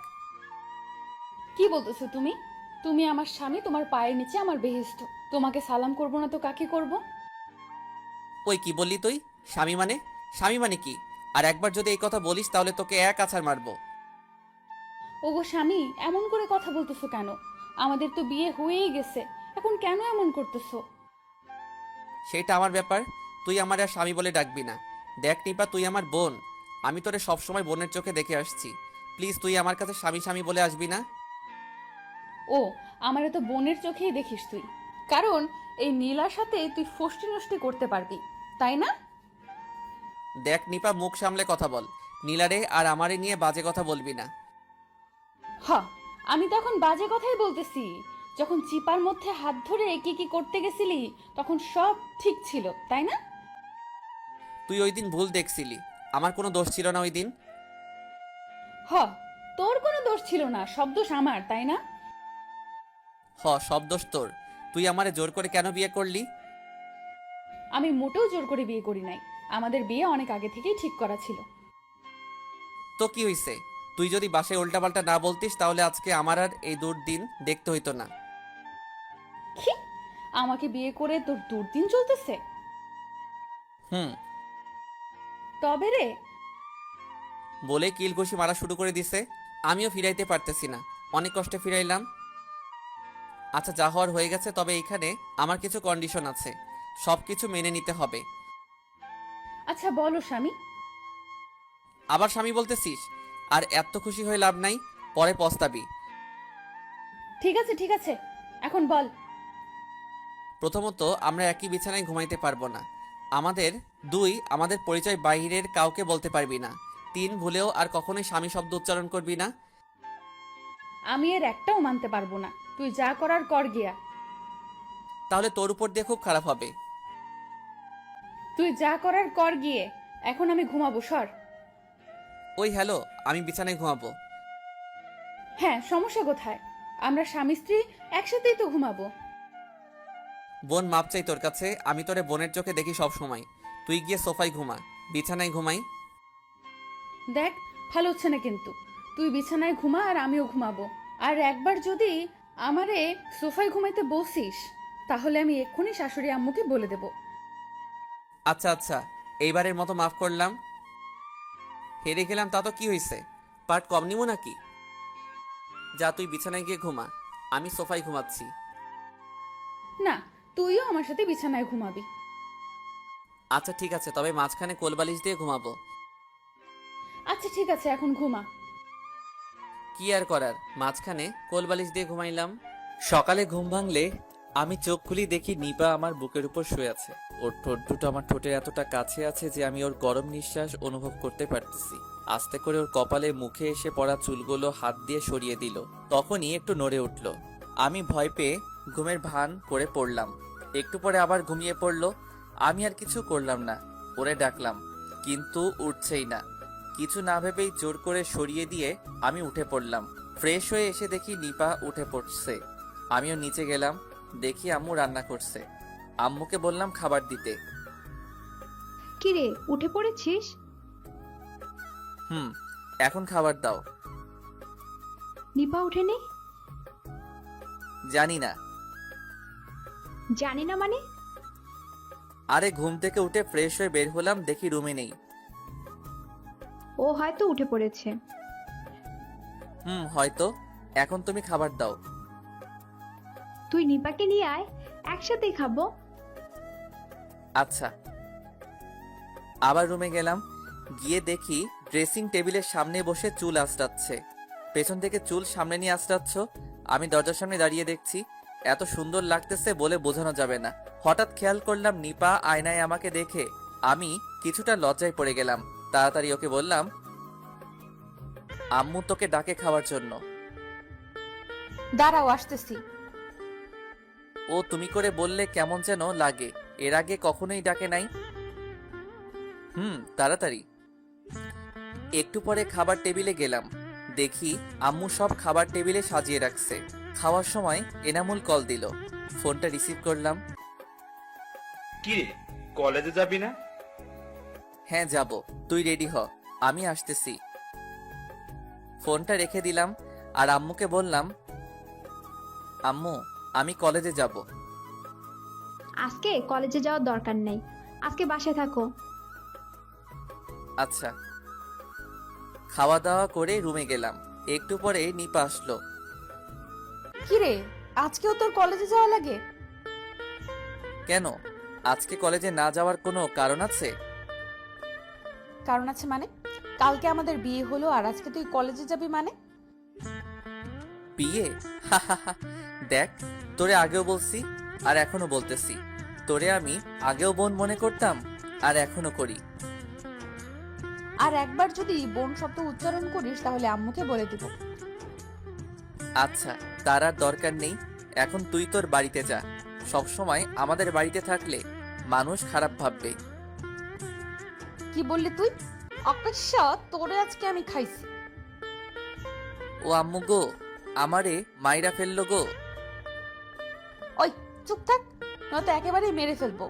কি বলতেছো তুমি? তুমি আমার স্বামী, তোমার পায়ের নিচে আমার বেহেস্ত, তোমাকে সালাম করব না তো কাকে করব? ওই কি বললি তুই? স্বামী মানে? স্বামী মানে কি? আর একবার যদি এই কথা বলিস তাহলে তোকে এক আছাড় মারবো। ওগো স্বামী, এমন করে কথা বলতেছো কেন? আমাদের তো বিয়ে হয়েই গেছে, এখন কেন এমন করতেছো? সেটা আমার ব্যাপার, তুই আমার আর স্বামী বলে ডাকবি না। দেখ নিপা, তুই আমার বোন, আমি তোরে সবসময় বোনের চোখে দেখে আসছি। প্লিজ তুই আমার কাছে স্বামী স্বামী বলে আসবি না। ও, আমারে তো বোনের চোখেই দেখিস তুই, কারণ এই নীলার সাথে তুই ফষ্টি নষ্টি করতে পারবি, তাই না? দেখ নিপা, মুখ সামলে কথা বল। নীলারে আর আমারে নিয়ে বাজে কথা বলবি না। হ, আমি তো এখন বাজে কথাই বলতেছি। যখন চিপার মধ্যে হাত ধরে কি কি করতে গেছিলি, তখন সব ঠিক ছিল, তাই না? তুই ওই দিন ভুল দেখছিলি, আমার কোনো দোষ ছিল না ওই দিন। হ, তোর কোনো দোষ ছিল না, সব দোষ আমার, তাই না? সব দোষ তোর। তুই আমারে জোর করে কেন বিয়ে করলি? আমি মোটেও জোর করে বিয়ে করি নাই, আমাদের বিয়ে অনেক আগে থেকেই ঠিক করা ছিল। তো কি হইছে? তুই যদি বাসায় উল্টাপাল্টা না বলতিস তাহলে আজকে আমার আর এই দুর্দিন দেখতে হইতো না। কি? আমাকে বিয়ে করে তোর দুর্দিন চলতেছে? হুম। তবে রে, বলে কিল ঘুষি মারা শুরু করে দিছে। আমিও ফিরাইতে পারতেছি না, অনেক কষ্টে ফিরাইলাম। আচ্ছা, যা হওয়ার হয়ে গেছে, তবে এইখানে আমার কিছু কন্ডিশন আছে, সবকিছু মেনে নিতে হবে। আচ্ছা বলো স্বামী। আবার স্বামী বলতেছিস? আর এত খুশি হয়ে লাভ নাই, পরে পস্তাবি। ঠিক আছে ঠিক আছে, এখন বল। প্রথমত, আমরা একই বিছানায় ঘুমাইতে পারবো না। আমাদের পরিচয় বাইরের কাউকে বলতে পারবি না। 3, ভুলেও আর কখনোই স্বামী শব্দ উচ্চারণ করবি না। আমি এর একটাও মানতে পারবো না, তুই যা করার কর গিয়া। তাহলে তোর উপর দিয়ে খুব খারাপ হবে। তুই যা করার কর গিয়ে, এখন আমি ঘুমাবো, সর। ওই হ্যালো, আমি বিছানায় ঘুমাবো। হ্যাঁ, সমস্যা কোথায়? আমরা স্বামী স্ত্রী একসাথেই তো ঘুমাবো। বোন মাপ চাই তোর কাছে, আমি তোরে বোনের চোখে দেখি সব সময়। তুই গিয়ে সোফায় ঘুমা, বিছানায় ঘুমাই। দেখ, ভালো হচ্ছে না কিন্তু। তুই বিছানায় ঘুমা আর আমিও ঘুমাবো। আর একবার যদি আমারে সোফায় ঘুমাইতে বসিস, তাহলে আমি এক্ষুনি শাশুড়ি আম্মুকে বলে দেব। আচ্ছা আচ্ছা, এইবারের মতো মাফ করলাম। হেরে গেলাম তা তো কি হয়েছে, পার্ট কম নিব নাকি? যা তুই বিছানায় গিয়ে ঘুমা, আমি সোফায় ঘুমাচ্ছি। না, তুইও আমার সাথে বিছানায় ঘুমাবি। আচ্ছা ঠিক আছে, তবে মাঝখানে কোলবালিশ দিয়ে ঘুমাবো। আচ্ছা ঠিক আছে, এখন ঘুমা। কি আর করার, মাঝখানে কোলবালিশ দিয়ে ঘুমাইলাম। সকালে ঘুম ভাঙলে আমি চোখ খুলি, দেখি নিপা আমার বুকের উপর শুয়ে আছে। ওর ঠোঁট দুটো আমার ঠোঁটের এতটা কাছে আছে যে আমি ওর গরম নিঃশ্বাস অনুভব করতে পারতেছি। আস্তে করে ওর কপালে মুখে এসে পড়া চুলগুলো হাত দিয়ে সরিয়ে দিল। তখনই একটু নড়ে উঠল। আমি ভয় পেয়ে ঘুমের ভান করে পড়লাম। একটু পরে আবার ঘুমিয়ে পড়লো। আমি আর কিছু করলাম না, ওরে ডাকলাম, কিন্তু উঠছেই না। কিছু না ভেবেই জোর করে সরিয়ে দিয়ে আমি উঠে পড়লাম। ফ্রেশ হয়ে এসে দেখি নিপা উঠে পড়ছে। আমিও নিচে গেলাম, দেখি আম্মু রান্না করছে। আম্মুকে বললাম খাবার দিতে। কিরে, উঠে পড়েছিস? এখন খাবার দাও। নিপা ওঠেনি? জানি না। জানি না মানে? আরে ঘুম থেকে উঠে ফ্রেশ হয়ে বের হলাম, দেখি রুমে নেই। ও হয়তো উঠে পড়েছে। হয়তো। এখন তুমি খাবার দাও। তুই নিপাকে নিয়ে আয়, একসাথেই খাবো। আচ্ছা। আবার রুমে গেলাম, গিয়ে দেখি ড্রেসিং টেবিলের সামনে বসে চুল আঁচড়াচ্ছে। পেছন থেকে চুল সামনে নিয়ে আঁচড়াচ্ছ। আমি দরজার সামনে দাঁড়িয়ে দেখছি। এত সুন্দর লাগতেছে বলে বোঝানো যাবে না। হঠাৎ খেয়াল করলাম নিপা আয়নায় আমাকে দেখে। আমি কিছুটা লজ্জায় পড়ে গেলাম। তাড়াতাড়ি ওকে বললাম, আম্মু তোকে ডাকে খাওয়ার জন্য। দাঁড়াও, আসতেছি। ও তুমি করে বললে কেমন যেন লাগে, এর আগে কখনোই ডাকে নাই। তাড়াতাড়ি। একটু পরে খাবার টেবিলে গেলাম, দেখি আম্মু সব খাবার টেবিলে সাজিয়ে রাখছে। খাওয়ার সময় এনামুল কল দিল। ফোনটা রিসিভ করলাম। কি রে, কলেজে যাবি না? হ্যাঁ যাব, তুই রেডি হ, আমি আসতেছি। ফোনটা রেখে দিলাম আর আম্মুকে বললাম, আম্মু আমি কলেজে যাব। আজকে কলেজে যাওয়ার দরকার নেই, আজকে বাসায় থাকো। আচ্ছা। খাওয়া দাওয়া করে রুমে গেলাম। একটু পরে নিপা আসলো। কিরে, আজকেও তোর কলেজে যাওয়া লাগে? কেন, আজকে কলেজে না যাওয়ার কোনো কারণ আছে? কারণ আছে মানে? কালকে আমাদের বিয়ে হলো আর আজকে তুই কলেজে যাবি মানে? বিয়ে? দেখ, তোরে আগেও বলছি আর এখনো বলতেছি, তোরে আমি আগেও বোন মনে করতাম আর এখনো করি। আর একবার যদি বোন শব্দ উচ্চারণ করিস তাহলে আম্মুকে বলে দিব। আচ্ছা, তার আর দরকার নেই। এখন তুই তোর বাড়িতে যা। সব সময় আমাদের বাড়িতে থাকলে মানুষ খারাপ ভাববে। কি বললি তুই? অকস্মা তোরে আজকে আমি খাইছি। ও আম্মু গো, আমারে মাইরা ফেললো গো। ওই চুপ থাক, নয়তো একেবারেই মেরে ফেলবো।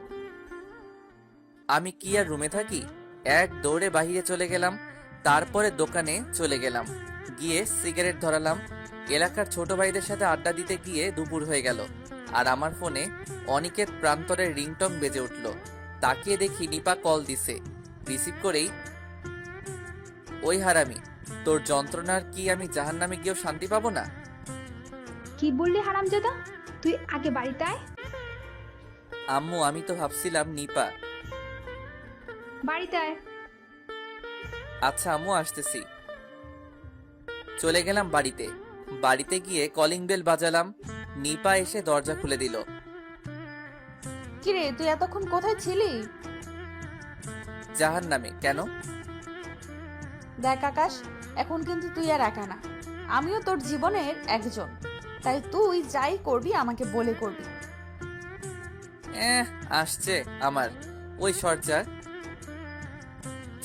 আমি কি আর রুমে থাকি? এক দৌড়ে বাহিরে চলে গেলাম। তারপরে দোকানে চলে গেলাম, গিয়ে সিগারেট ধরালাম। এলাকার ছোট ভাইদের সাথে আড্ডা দিতে গিয়ে দুপুর হয়ে গেল। আর আমার ফোনে অনিকেত প্রান্তরের রিংটং বেজে উঠল। তাকিয়ে দেখি নিপা কল দিছে। রিসিভ করেই, ওই হারামি, তোর যন্ত্রণার কি আমি জাহান্নামে গিয়েও শান্তি পাবো না? কি বললি হারামজাদা? তুই আগে বাড়িতে আয়। আম্মু আমি তো ভাবছিলাম নিপা। বাড়িতে আয়। আচ্ছা আম্মু, আসতেছি। চলে গেলাম বাড়িতে। বাড়িতে গিয়ে কলিং বেল বাজালাম। নিপা এসে দরজা খুলে দিল। কিরে, তুই এতক্ষণ কোথায় ছিলি? জাহান্নামে। কেন? দেখ আকাশ, এখন কিন্তু তুই আর একা না, আমিও তোর জীবনের একজন। তাই তুই যাই করবি আমাকে বলে করবি। আসছে আমার ওই সরচার।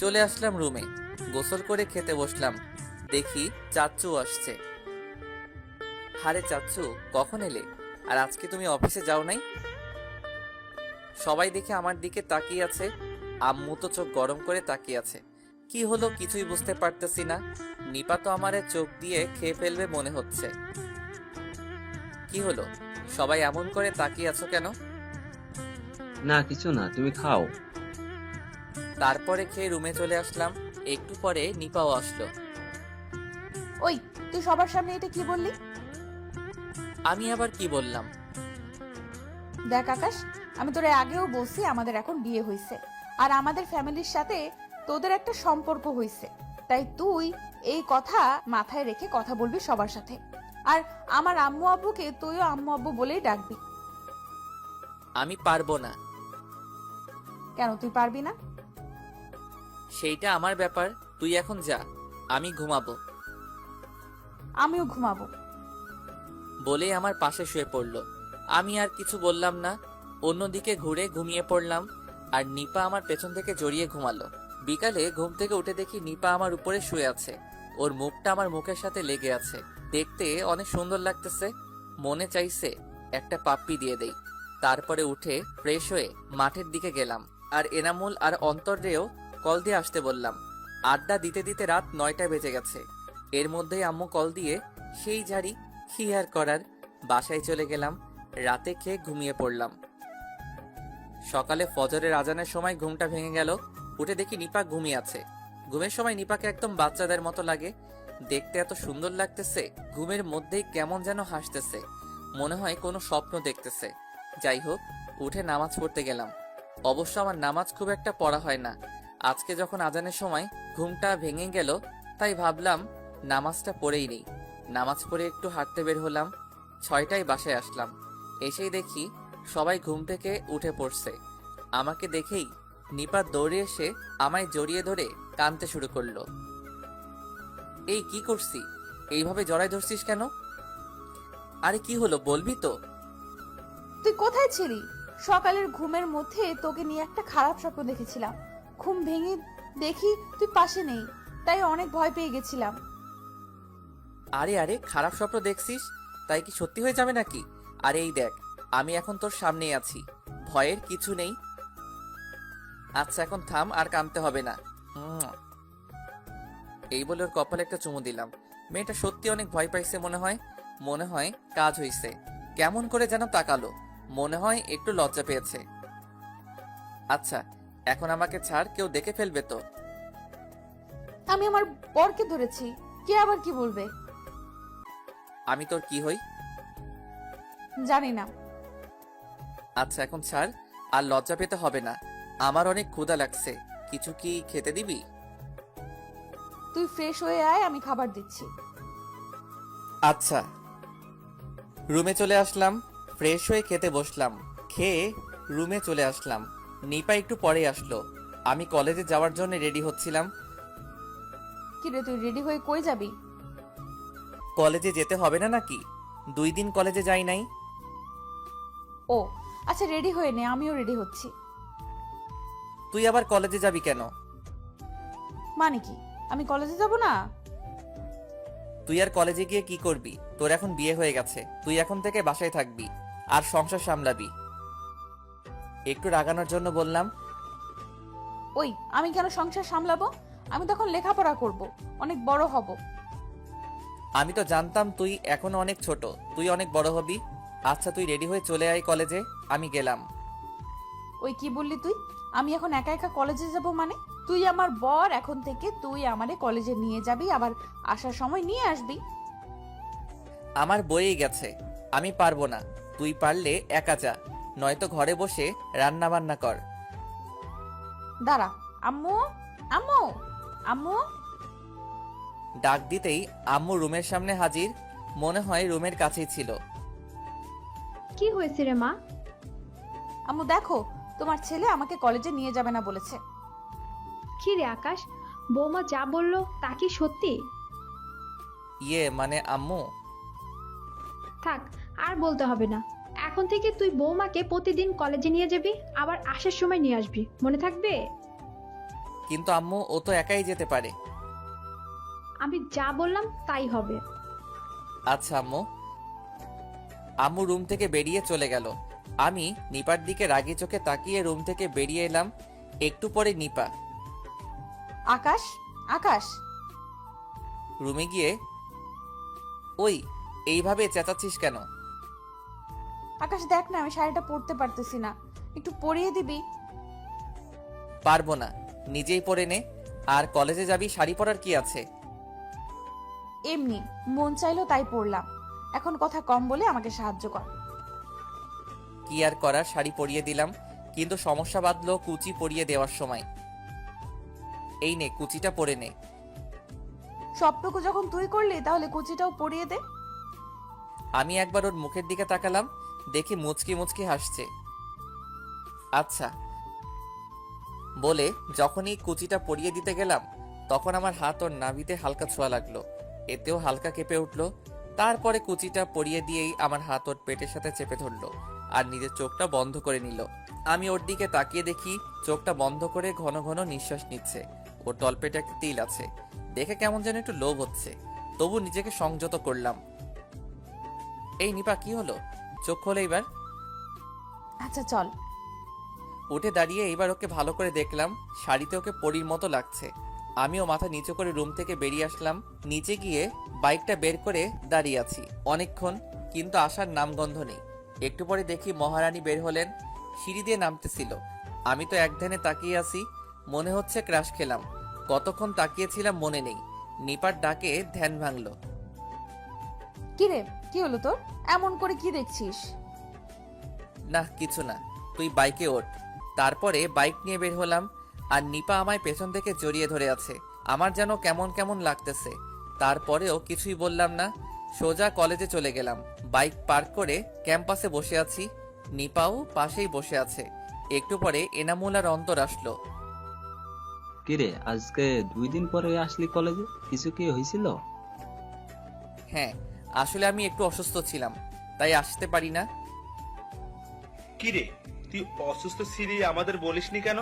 চলে আসলাম রুমে, গোসল করে খেতে বসলাম। দেখি চাচ্চু আসছে। আরে চাচ্চু, কখন এলে? আর আজকে তুমি অফিসে যাও নাই? সবাই দেখে আমার দিকে তাকিয়ে আছে। আম্মু তো চোখ গরম করে তাকিয়ে আছে। কি হলো কিছুই বুঝতে পারতেছি না। নিপা তো আমারে চোখ দিয়ে খেয়ে ফেলবে মনে হচ্ছে। কি হলো, সবাই এমন করে তাকিয়ে আছো কেন? না কিছু না, তুমি খাও। তারপরে খেয়ে রুমে চলে আসলাম। একটু পরে নিপাও আসলো। ওই, তুই সবার সামনে এটা কি বললি? আমি আবার কি বললাম? দেখ আকাশ, আমি তোরে আগেও বলছি আমাদের এখন বিয়ে হয়েছে আর আমাদের ফ্যামিলির সাথে তোদের একটা সম্পর্ক হয়েছে, তাই তুই এই কথা মাথায় রেখে কথা বলবি সবার সাথে। আর আমার আম্মু আব্বুকে তুইও আম্মু আব্বু বলেই ডাকবি। আমি পারবো না। কেন তুই পারবি না? সেইটা আমার ব্যাপার, তুই এখন যা, আমি ঘুমাবো। আমিও ঘুমাবো। বলে আমার পাশে শুয়ে পড়ল। আমি আর কিছু বললাম না, অন্যদিকে ঘুরে ঘুমিয়ে পড়লাম। আর নিপা আমার পেছন থেকে জড়িয়ে ঘুমালো। বিকালে ঘুম থেকে উঠে দেখি নিপা আমার উপরে শুয়ে আছে, ওর মুখটা আমার মুখের সাথে লেগে আছে। দেখতে অনেক সুন্দর লাগতেছে, মনে চাইছে একটা পাপ্পি দিয়ে দেই। তারপরে উঠে ফ্রেশ হয়ে মাঠের দিকে গেলাম, আর এনামুল আর অন্তরেও কল দিয়ে আসতে বললাম। আড্ডা দিতে দিতে রাত 9টা বেজে গেছে। এর মধ্যেই আম্মু কল দিয়ে সেই ঝাড়ি কি আর করার, বাসায় চলে গেলাম। রাতে খেয়ে ঘুমিয়ে পড়লাম। সকালে ফজরের আজানের সময় ঘুমটা ভেঙে গেল। উঠে দেখি নিপা ঘুমিয়ে আছে। ঘুমের সময় নিপাকে একদম বাচ্চাদের মতো লাগে, দেখতে এত সুন্দর লাগতেছে। ঘুমের মধ্যেই কেমন যেন হাসতেছে, মনে হয় কোনো স্বপ্ন দেখতেছে। যাই হোক, উঠে নামাজ পড়তে গেলাম। অবশ্য আমার নামাজ খুব একটা পড়া হয় না। আজকে যখন আজানের সময় ঘুমটা ভেঙে গেল, তাই ভাবলাম নামাজটা পড়েই নেই। নামাজ পড়ে একটু হাঁটতে বের হলাম। 6টায় বাসায় আসলাম। এসেই দেখি সবাই ঘুম থেকে উঠে পড়ছে। আমাকে দেখেই নিপা দৌড়ে এসে আমায় জড়িয়ে ধরে কাঁদতে শুরু করলো। এই কি করছি, এইভাবে জড়ায় ধরছিস কেন? আরে কি হলো বলবি তো? তুই কোথায় ছিলি? সকালের ঘুমের মধ্যে তোকে নিয়ে একটা খারাপ স্বপ্ন দেখেছিলাম। ঘুম ভেঙে দেখি তুই পাশে নেই, তাই অনেক ভয় পেয়ে গেছিলাম। আরে আরে, খারাপ স্বপ্ন দেখছিস তাই কি সত্যি হয়ে যাবে নাকি? আরে এই দেখ, আমি এখন তোর সামনেই আছি, ভয়ের কিছু নেই। আচ্ছা এখন থাম, আর কাঁদতে হবে না। এই বলে ওর কপালে একটা চুমু দিলাম। মেয়েটা সত্যি অনেক ভয় পাইছে মনে হয় কাজ হইছে। কেমন করে যেন তাকালো, মনে হয় একটু লজ্জা পেয়েছে। আচ্ছা এখন আমাকে ছাড়, কেউ দেখে ফেলবে তো। আমি আমার বরকে ধরেছি, কে আবার কি বলবে? আমি তোর কি হই? জানি না। আচ্ছা এখন ছাড়, আর লজ্জা পেতে হবে না। আমার অনেক ক্ষুধা লাগছে, কিছু কি খেতে দিবি? তুই ফ্রেশ হয়ে আয়, আমি খাবার দিচ্ছি। আচ্ছা। রুমে চলে আসলাম, ফ্রেশ হয়ে খেতে বসলাম। খেয়ে রুমে চলে আসলাম। নিপা একটু পরে আসলো। আমি কলেজে যাওয়ার জন্য রেডি হচ্ছিলাম। কি রে, তুই রেডি হয়ে কই যাবি? কলেজে যেতে হবে না নাকি? 2 দিন কলেজে যাই নাই। ও আচ্ছা, রেডি হয়ে নে, আমিও রেডি হচ্ছি। তুই আবার কলেজে যাবি কেন? মানে কি, আমি কলেজে যাব না? তুই আর কলেজে গিয়ে কি করবি? তোর এখন বিয়ে হয়ে গেছে, তুই এখন থেকে বাসায় থাকবি আর সংসার সামলাবি। একটু রাগানোর জন্য বললাম। ওই, আমি কেন সংসার সামলাবো? আমি তখন লেখাপড়া করব, অনেক বড় হব। আমি তো জানতাম তুই এখনো অনেক ছোট, তুই অনেক বড় হবি। আচ্ছা তুই রেডি হয়ে চলে আয় কলেজে, আমি গেলাম। ওই কি বললি তুই? আমি এখন একা একা কলেজে যাব মানে? তুই আমার বর, এখন থেকে তুই আমারে কলেজে নিয়ে যাবি, আবার আসার সময় নিয়ে আসবি। আমার বইয়ে গেছে, আমি পারবো না। তুই পারলে একা যা, নয়তো ঘরে বসে রান্না বান্না কর। দাঁড়া, আম্মু আম্মু আম্মু। ডাক দিতেই আম্মু রুমের সামনে হাজির, মনে হয় রুমের কাছেই ছিল। কি হয়েছে রে মা? আম্মু দেখো, তোমার ছেলে আমাকে কলেজে নিয়ে যাবে না বলেছে। কি রে আকাশ, বৌমা যা বললো তা কি সত্যি? ইয়ে মানে আম্মু। থাক, আর বলতে হবে না। এখন থেকে তুই বৌমাকে প্রতিদিন কলেজে নিয়ে যাবি, আবার আসার সময় নিয়ে আসবি, মনে থাকবে? কিন্তু আম্মু ও তো একাই যেতে পারে। আমি যা বললাম তাই হবে। আচ্ছা আম্মু। আম্মু রুম থেকে বেরিয়ে চলে গেল। আমি নিপার দিকে রাগী চোখে তাকিয়ে রুম থেকে বেরিয়ে এলাম। একটু পরে নিপা। আকাশ, আকাশ। রুমে গিয়ে, ওই এইভাবে চেঁচাচ্ছিস কেন? আকাশ দেখ না, আমি শাড়িটা পরতে পারতেছি না, একটু পরিয়ে দিবি? পারবো না, নিজেই পরে নে। আর কলেজে যাবি, শাড়ি পরার কি আছে? এমনি মন চাইলো তাই পরলাম। এখন কথা কম বলে আমাকে সাহায্য কর। কি আর করার, শাড়ি পরিয়ে দিলাম। কিন্তু সমস্যা বাঁধলো কুচি পরিয়ে দেওয়ার সময়। এই নে, কুচিটা পরে নে। সবটুকু যখন তুই করলি তাহলে কুচিটাও পরিয়ে দে। আমি একবার ওর মুখের দিকে তাকালাম, দেখি মুচকি মুচকি হাসছে। আচ্ছা বলে যখনই কুচিটা পরিয়ে দিতে গেলাম, তখন আমার হাত ওর নাভিতে হালকা ছোঁয়া লাগলো। এতেও হালকা কেঁপে উঠলো। তারপরে কুচিটা পরিয়ে দিয়েই আমার হাত ওর পেটের সাথে চেপে ধরলো আর নিজের চোখটা বন্ধ করে নিল। আমি ওর দিকে তাকিয়ে দেখি চোখটা বন্ধ করে ঘন ঘন নিঃশ্বাস নিচ্ছে। ওর তলপেটে একটা তিল আছে, দেখে কেমন যেন একটু লোভ হচ্ছে, তবু নিজেকে সংযত করলাম। এই নিপা, কি হলো? চোখ খোলে এবার। আচ্ছা চল। উঠে দাঁড়িয়ে এবার ওকে ভালো করে দেখলাম, শাড়িতে ওকে পরীর মতো লাগছে। আমিও মাথা নিচু করে রুম থেকে বেরিয়ে আসলাম। নিচে গিয়ে বাইকটা বের করে দাঁড়িয়ে আছি অনেকক্ষণ, কিন্তু আসার নামগন্ধ নেই। একটু পরে দেখি মহারানী বের হলেন, সিঁড়ি দিয়ে নামতেছিল। আমি তো এক ধ্যানে তাকিয়ে আছি, মনে হচ্ছে ক্রাশ খেলাম। কতক্ষণ তাকিয়েছিলাম মনে নেই। নিপার ডাকে ধ্যান ভাঙলো। কি রে, কি হলো তোর? এমন করে কি দেখছিস? না কিছু না, তুই বাইকে ওঠ। তারপরে বাইক নিয়ে বের হলাম, আর নিপা আমায় পেছন থেকে জড়িয়ে ধরে আছে। আমার যেন কেমন কেমন লাগতেছে। তারপরেও কিছুই বললাম না, সোজা কলেজে চলে গেলাম। বাইক পার্ক করে ক্যাম্পাসে বসে আছি, নিপাও পাশেই বসে আছে। একটু পরে এনামুল আর অন্তর আসলো। কিরে, আজকে 2 দিন পরে আসলি কলেজে? কিছু কি হয়েছিল? হ্যাঁ, আসলে আমি একটু অসুস্থ ছিলাম, তাই আসতে পারি না। কিরে, তুই অসুস্থ ছিলি, আমাদের বলিসনি কেন?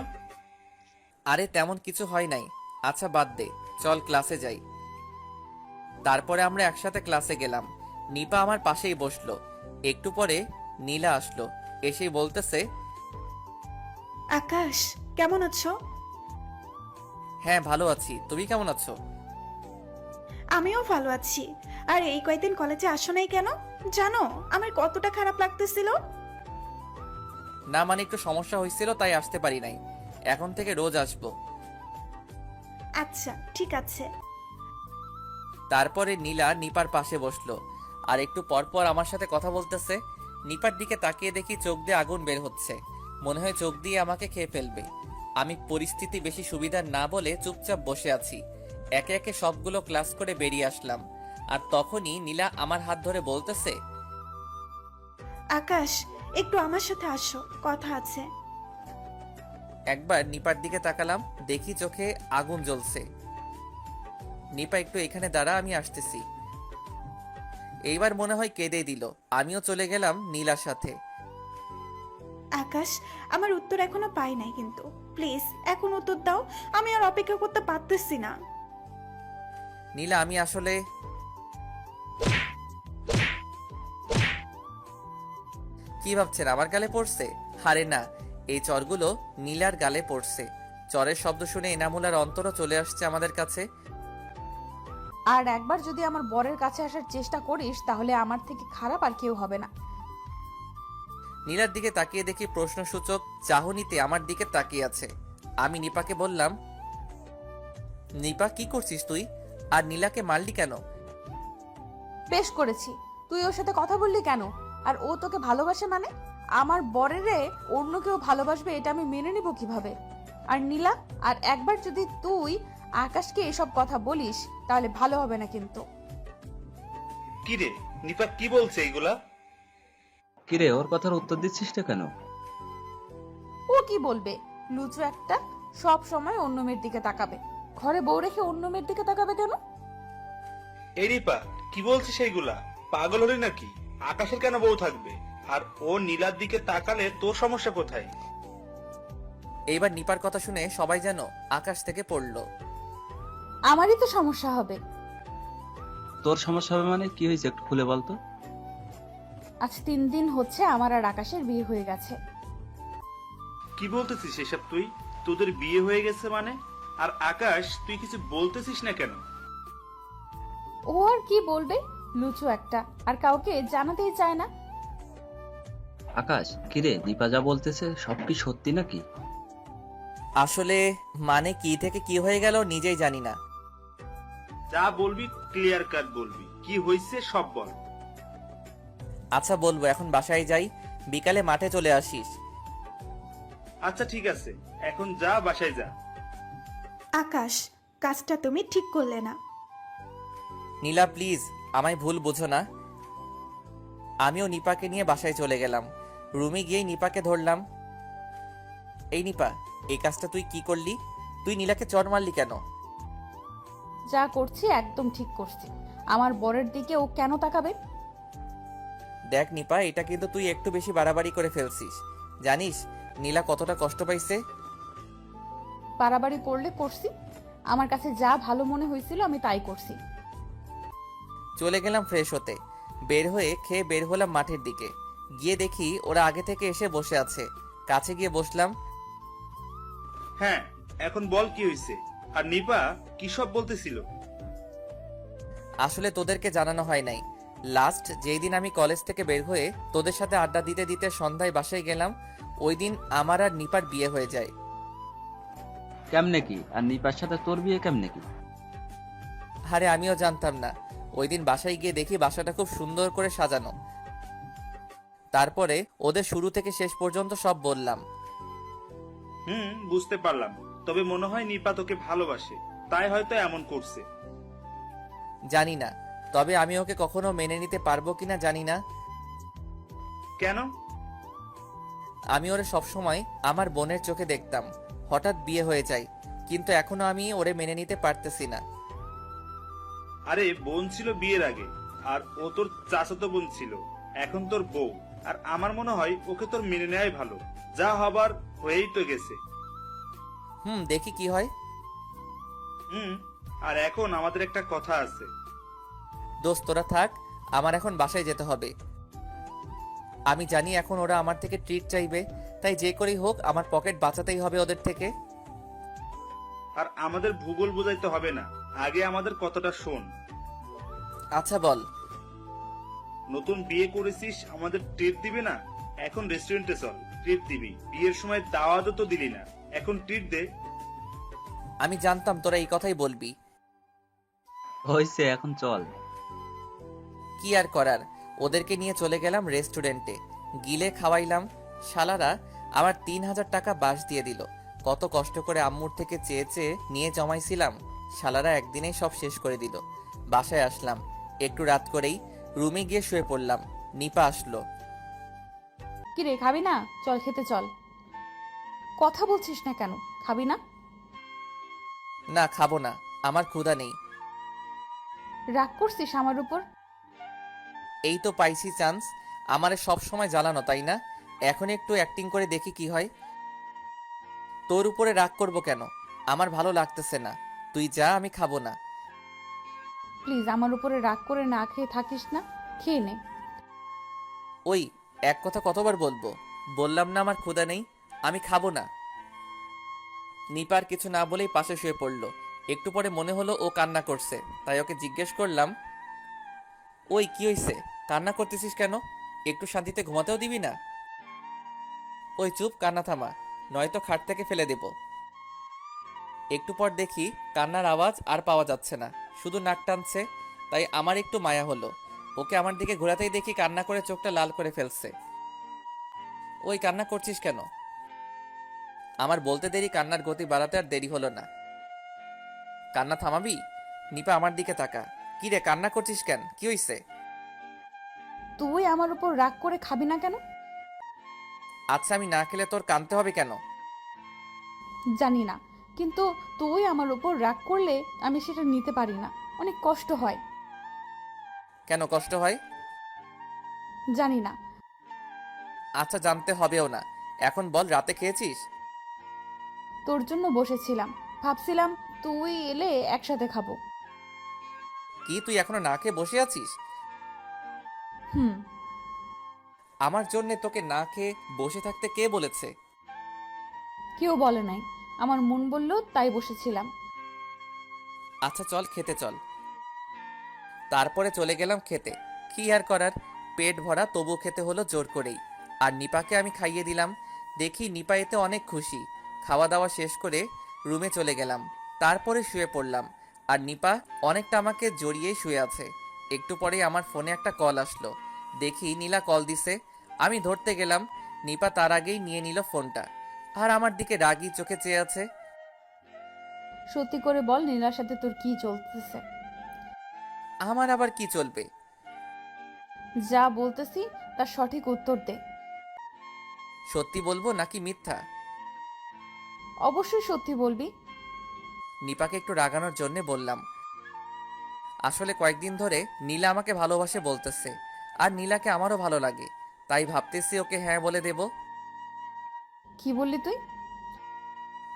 আরে তেমন কিছু হয় নাই। আচ্ছা বাদ দে, চল ক্লাসে যাই। তারপরে আমরা একসাথে ক্লাসে গেলাম। নিপা আমার পাশেই বসলো। একটু পরে নীলা আসলো, এসেই বলতেছে, আকাশ, কেমন আছো? হ্যাঁ ভালো আছি, তুমি কেমন আছো? আমিও ভালো আছি। আর এই কয়েকদিন কলেজে আসো নাই কেন? জানো আমার কতটা খারাপ লাগতেছিল। না মানে একটু সমস্যা হয়েছিল, তাই আসতে পারি নাই। এখন থেকে রোজ আসবো। আচ্ছা ঠিক আছে। তারপরে নীলা নিপার পাশে বসলো, আর একটু পরপর আমার সাথে কথা বলতেছে। নিপার দিকে তাকিয়ে দেখি চোখ দিয়ে আগুন বের হচ্ছে, মনে হয় চোখ দিয়ে আমাকে খেয়ে ফেলবে। আমি পরিস্থিতি বেশি সুবিধার না বলে চুপচাপ বসে আছি। একে একে সবগুলো ক্লাস করে বেরিয়ে আসলাম, আর তখনই নীলা আমার হাত ধরে বলতেছে, আকাশ, একটু আমার সাথে আসো, কথা আছে। একবার নিপার দিকে তাকালাম, দেখি চোখে আগুন জ্বলছে। নিপা একটু এখানে দাঁড়া, আমি আসতেছি। এইবার মনে হয় কেঁদে দিল। আমিও চলে গেলাম নীলার সাথে। আকাশ, আমার উত্তর এখনো পাই নাই, কিন্তু প্লিজ এখন উত্তর দাও। আমি আর অপেক্ষা করতে পারতেছি না। নীলা, আমি আসলে কি ভাবছেন আমার গালে পড়ছে? আরে না, এই চরগুলো নীলার গালে পড়ছে। চরের শব্দ শুনে এনামুল আর অন্তরও চলে আসছে আমাদের কাছে। আর একবার যদি আমার বরের কাছে আসার চেষ্টা করিস তাহলে আমার থেকে খারাপ আর কেউ হবে না। নীলার দিকে তাকিয়ে দেখি প্রশ্নসূচক চাহনিতে আমার দিকে তাকিয়ে আছে। আমি নিপাকে বললাম, নিপা কি করছিস তুই? আর নীলাকে মারলি কেন? বেশ করেছি। তুই ওর সাথে কথা বললি কেন? আর ও তোকে ভালোবাসে মানে? আমার বরেরে অন্য কেউ ভালোবাসবে এটা আমি মেনে নিব কিভাবে? আর নীলা, আর একবার যদি তুই আকাশকে এসব কথা বলিস তাহলে ভালো হবে না কিন্তু। কিরে, নিপা কি বলছে এইগুলা? কিরে, ওর কথার উত্তর দিচ্ছিস না কেন? ও কি বলবে? লুচু একটা, সব সময় অন্য মেয়ের দিকে তাকাবে। ঘরে বউ রেখে অন্য মেয়ের দিকে তাকাবে কেন? এই রিপা, কি বলছিস এইগুলা? পাগল হলি নাকি? আকাশের কেন বউ থাকবে? আর ও নীলার দিকে তাকালে তোর সমস্যা কোথায়? এইবার নিপার কথা শুনে সবাই যেন আকাশ থেকে পড়লো। আমারই তো সমস্যা হবে। তোর সমস্যা হবে মানে কি হয়েছে, একটু খুলে বলতো। আজ 3 দিন হচ্ছে আমার আর আকাশের বিয়ে হয়ে গেছে। কি বলতেছিস এসব তুই? তোদের বিয়ে হয়ে গেছে মানে? আর আকাশ, তুই কিছু বলতেছিস না কেন? ও আর কি বলবে? লুচু একটা, আর কাউকে জানাতেই চায় না। আকাশ, কিরে, দীপা যা বলতেছে সব কি সত্যি নাকি? আসলে মানে কি থেকে কি হয়ে গেল নিজেই জানি না। যা বলবি ক্লিয়ার কাট বলবি, কি হয়েছে সব বল। আচ্ছা বলবো, এখন বাসায় যাই। বিকালে মাঠে চলে আসিস। আচ্ছা ঠিক আছে, এখন যা, বাসায় যা। আকাশ, কাজটা তুমি ঠিক করলে না। নীলা প্লিজ, আমায় ভুল বুঝো না। আমিও নিপাকে নিয়ে বাসায় চলে গেলাম। রুমে গিয়েই নিপাকে ধরলাম। এই নিপা, এই কাজটা তুই কি করলি? তুই নীলাকে চড় মারলি কেন? যা করছি একদম ঠিক করছি। আমার বরের দিকে ও কেন তাকাবে? দেখ নিপা, এটা কিন্তু তুই একটু বেশি বাড়াবাড়ি করে ফেলছিস। জানিস নীলা কতটা কষ্ট পাইছে? বাড়াবাড়ি করলে করছি, আমার কাছে যা ভালো মনে হয়েছিল আমি তাই করছি। চলে গেলাম ফ্রেশ হতে। বের হয়ে খেয়ে বের হলাম মাঠের দিকে। গিয়ে দেখি ওরা আগে থেকে এসে বসে আছে। কাছে গিয়ে বসলাম। হ্যাঁ, এখন বল কি হয়েছে? আর নিপা কি সব বলতেছিল? আসলে তোদেরকে জানানো হয় নাই। লাস্ট যেই দিন আমি কলেজ থেকে বের হয়ে তোদের সাথে আড্ডা দিতে দিতে সন্ধ্যায় বাসায় গেলাম, ওই দিন আমার আর নিপার বিয়ে হয়ে যায়। কেমনে কি? আর নিপার সাথে তোর বিয়ে কেমনে কি? আরে আমিও জানতাম না। ওই দিন বাসায় গিয়ে দেখি বাসাটা খুব সুন্দর করে সাজানো। তারপরে ওদের শুরু থেকে শেষ পর্যন্ত সব বললাম। বুঝতে পারলাম। তবে মনে হয় নিপা তোকে ভালোবাসে, তাই হয়তো এমন করছে। জানি না, তবে আমি ওকে কখনো মেনে নিতে পারবো কিনা জানি না। কেন? আমি ওরে সবসময় আমার বোনের চোখে দেখতাম। হঠাৎ বিয়ে হয়ে যায়, কিন্তু এখনো আমি ওরে মেনে নিতে পারতেছি না। আরে বোন ছিল বিয়ের আগে, আর ও তোর চাচাতো বোন ছিল, এখন তোর বউ। আর আমার মনে হয় ওকে তোর মেনে নেওয়াই ভালো। যা হবার হয়েই তো গেছে। দেখি কি হয়। আর এখন আমাদের একটা কথা আছে। দোস্ত তোরা থাক, আমার এখন বাসায় যেতে হবে। আমি জানি এখন ওরা আমার থেকে ট্রিট চাইবে, তাই যে করেই হোক আমার পকেট বাঁচাতেই হবে ওদের থেকে। আর আমাদের ভূগোল বোঝাইতে হবে না, আগে আমাদের কথাটা শোন। আচ্ছা বল। নতুন বিয়ে করেছিস, আমাদের ট্রিট দিবি না? এখন রেস্টুরেন্টে চল, ট্রিট দিবি। বিয়ের সময় দাওয়াতও তো দিলি না, এখন ট্রিট দে। আমি জানতাম তোরা এই কথাই বলবি। হয়েছে, এখন চল। কি আর করার, ওদেরকে নিয়ে চলে গেলাম রেস্টুরেন্টে। গিলে খাওয়াইলাম। শালারা আমার 3,000 টাকা বাস দিয়ে দিল। কত কষ্ট করে আম্মুর থেকে চেয়ে চেয়ে নিয়ে জমাইছিলাম, শালারা একদিনেই সব শেষ করে দিল। বাসায় আসলাম একটু রাত করেই। রুমে গিয়ে শুয়ে পড়লাম। নিপা আসলো। কি রে, খাবি না? চল খেতে চল। কথা বলছিস না কেন? খাবি না? না খাবো না, আমার ক্ষুধা নেই। রাগ করছিস আমার উপর? এই তো পাইছি চান্স, আমারে সব সময় জ্বালানো তাই না? এখন একটু অ্যাক্টিং করে দেখি কি হয়। তোর উপরে রাগ করব কেন? আমার ভালো লাগতেছে না, তুই যা, আমি খাবো না। প্লিজ আমার উপরে রাগ করে না খেয়ে থাকিস না, খেয়ে নে। ওই এক কথা কতবার বলবো? বললাম না আমার ক্ষুধা নেই, আমি খাবো না। নিপার কিছু না বলেই পাশে শুয়ে পড়লো। একটু পরে মনে হলো ও কান্না করছে, তাই ওকে জিজ্ঞেস করলাম, ওই কি হইছে? কান্না করতেছিস কেন? একটু শান্তিতে ঘুমাতেও দিবি না? ওই চুপ, কান্না থামা, নয়তো খাট থেকে ফেলে দেব। একটু পর দেখি কান্নার আওয়াজ আর পাওয়া যাচ্ছে না, শুধু নাক টানছে। তাই আমার একটু মায়া হলো। ওকে আমার দিকে ঘোরাতেই দেখি কান্না করে চোখটা লাল করে ফেলছে। ওই কান্না করছিস কেন? আমার বলতে দেরি কান্নার গতি বাড়াতে আর দেরি হলো না। কান্না থামাবি? নিপা আমার দিকে তাকা। কি রে, কান্না করছিস কেন? কি হইছে? তুই আমার উপর রাগ করে খাবি না কেন? আচ্ছা আমি না খেলে তোর কাঁদতে হবে কেন? জানি না, কিন্তু তুই আমার উপর রাগ করলে আমি সেটা নিতে পারি না, অনেক কষ্ট হয়। কেন কষ্ট হয়? জানি না। আচ্ছা জানতে হবেও না। এখন বল, রাতে খেয়েছিস? তোর জন্য বসেছিলাম, ভাবছিলাম তুই এলে একসাথে খাবো। কি তুই এখনো না খেয়ে বসে আছিস? হুম। আমার জন্য তোকে না খেয়ে বসে থাকতে কে বলেছে? কেউ বলে নাই, আমার মন বলল তাই বসেছিলাম। আচ্ছা চল খেতে চল। তারপরে চলে গেলাম খেতে। কি আর করার, পেট ভরা তবু খেতে হলো জোর করেই। আর নিপাকে আমি খাইয়ে দিলাম। দেখি নিপা এতে অনেক খুশি। খাওয়া দাওয়া শেষ করে রুমে চলে গেলাম। তারপরে শুয়ে পড়লাম। আর নিপা অনেকটা আমাকে জড়িয়েই শুয়ে আছে। একটু পরেই আমার ফোনে একটা কল আসলো। দেখি নীলা কল দিছে। আমি ধরতে গেলাম, নিপা তার আগেই নিয়ে নিল ফোনটা আর আমার দিকে রাগী চোখে চেয়ে আছে। সত্যি করে বল, নীলার সাথে তোর কি চলতেছে? আমার আবার কি চলবে? যা বলতেছি তার সঠিক উত্তর দে। সত্যি বলবো নাকি মিথ্যা? অবশ্যই সত্যি বলবি। নিপাকে একটু রাগানোর জন্য বললাম, আসলে কয়েকদিন ধরে নীলা আমাকে ভালোবাসে বলতেছে, আর নীলাকে আমারও ভালো লাগে, তাই ভাবতেছি ওকে হ্যাঁ বলে দেব। কি বললি তুই?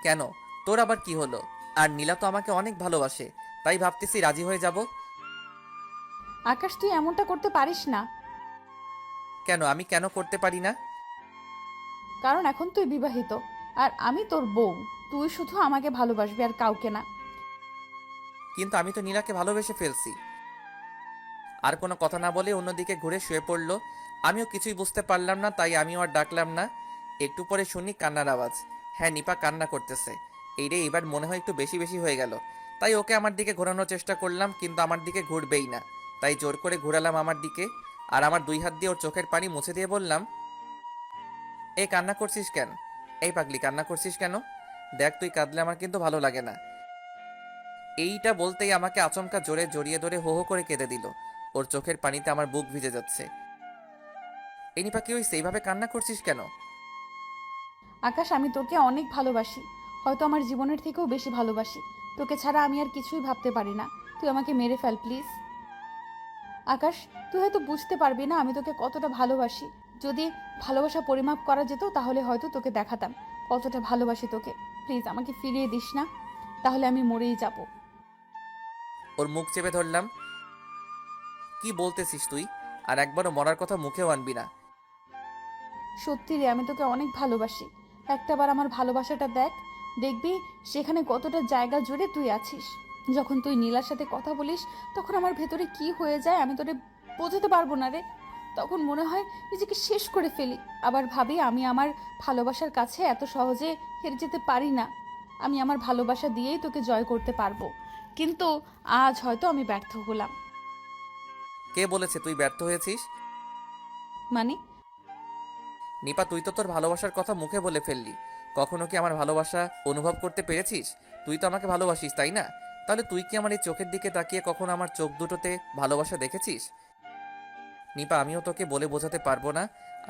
কেন, তোর আবার কি হলো? আর নীলা তো আমাকে অনেক ভালোবাসে, তাই ভাবতেছি রাজি হয়ে যাব। আকাশ, তুই এমনটা করতে পারিস না। কেন, আমি কেন করতে পারি না? কারণ এখন তুই বিবাহিত আর আমি তোর বউ। তুই শুধু আমাকে ভালোবাসবি আর কাউকে না। কিন্তু আমি তো নীলাকে ভালোবেসে ফেলছি। আর কোনো কথা না বলে অন্যদিকে ঘুরে শুয়ে পড়লো। আমিও কিছুই বুঝতে পারলাম না, তাই আমিও আর ডাকলাম না। একটু পরে শুনি কান্নার আওয়াজ। হ্যাঁ, নিপা কান্না করতেছে। এইরে এবার মনে হয় একটু বেশি বেশি হয়ে গেল। তাই ওকে আমার দিকে ঘোরানোর চেষ্টা করলাম, কিন্তু আমার দিকে ঘুরবেই না। তাই জোর করে ঘোরালাম আমার দিকে, আর আমার 2 হাত দিয়ে ওর চোখের পানি মুছে দিয়ে বললাম, এই কান্না করছিস কেন? এই পাগলি, কান্না করছিস কেন? দেখ, তুই কাঁদলে আমার কিন্তু ভালো লাগে না। এইটা বলতেই আমাকে আচমকা জোরে জড়িয়ে ধরে হো হো করে কেঁদে দিল। ওর চোখের পানিতে আমার বুক ভিজে যাচ্ছে। এই নিপা, কি হইছে? এইভাবে কান্না করছিস কেন? আকাশ, আমি তোকে অনেক ভালোবাসি, হয়তো আমার জীবনের থেকেও বেশি ভালোবাসি। তোকে ছাড়া আমি আর কিছুই ভাবতে পারি না। তুই আমাকে মেরে ফেল প্লিজ। আকাশ, তুই হয়তো বুঝতে পারবি না আমি তোকে কতটা ভালোবাসি। যদি ভালোবাসা পরিমাপ করা যেত তাহলে হয়তো তোকে দেখাতাম কতটা ভালোবাসি তোকে। প্লিজ আমাকে ফিরিয়ে দিস না, তাহলে আমি মরেই যাব। ওর মুখ চেপে ধরলাম। কি বলতেছিস তুই? আর একবারও মরার কথা মুখেও আনবি না। সত্যি রে, আমি তোকে অনেক ভালোবাসি। একটাবার আমার ভালোবাসাটা দেখ, দেখবি সেখানে কতটা জায়গা জুড়ে তুই আছিস। যখন তুই নীলার সাথে কথা বলিস তখন আমার ভেতরে কি হয়ে যায় আমি তোরে বোঝাতে পারবো না রে। তখন মনে হয় নিজেকে শেষ করে ফেলি। আবার ভাবি আমি আমার ভালোবাসার কাছে এত সহজে হেরে যেতে পারি না। আমি আমার ভালোবাসা দিয়েই তোকে জয় করতে পারবো, কিন্তু আজ হয়তো আমি ব্যর্থ হলাম। কে বলেছে তুই ব্যর্থ হয়েছিস? মানে? নিপা, তুই তো তোর ভালোবাসার কথা মুখে বলে ফেললি। কখনো কি আমার ভালোবাসা অনুভব করতে পেরেছিস? তুই তো আমাকে ভালোবাসিস, তাই না? তাহলে তুই কি আমার এই চোখের দিকে তাকিয়ে কখনো আমার চোখ দুটোতে ভালোবাসা দেখেছিস? নিপা, আমিও তোকে বলে বোঝাতে পারবো না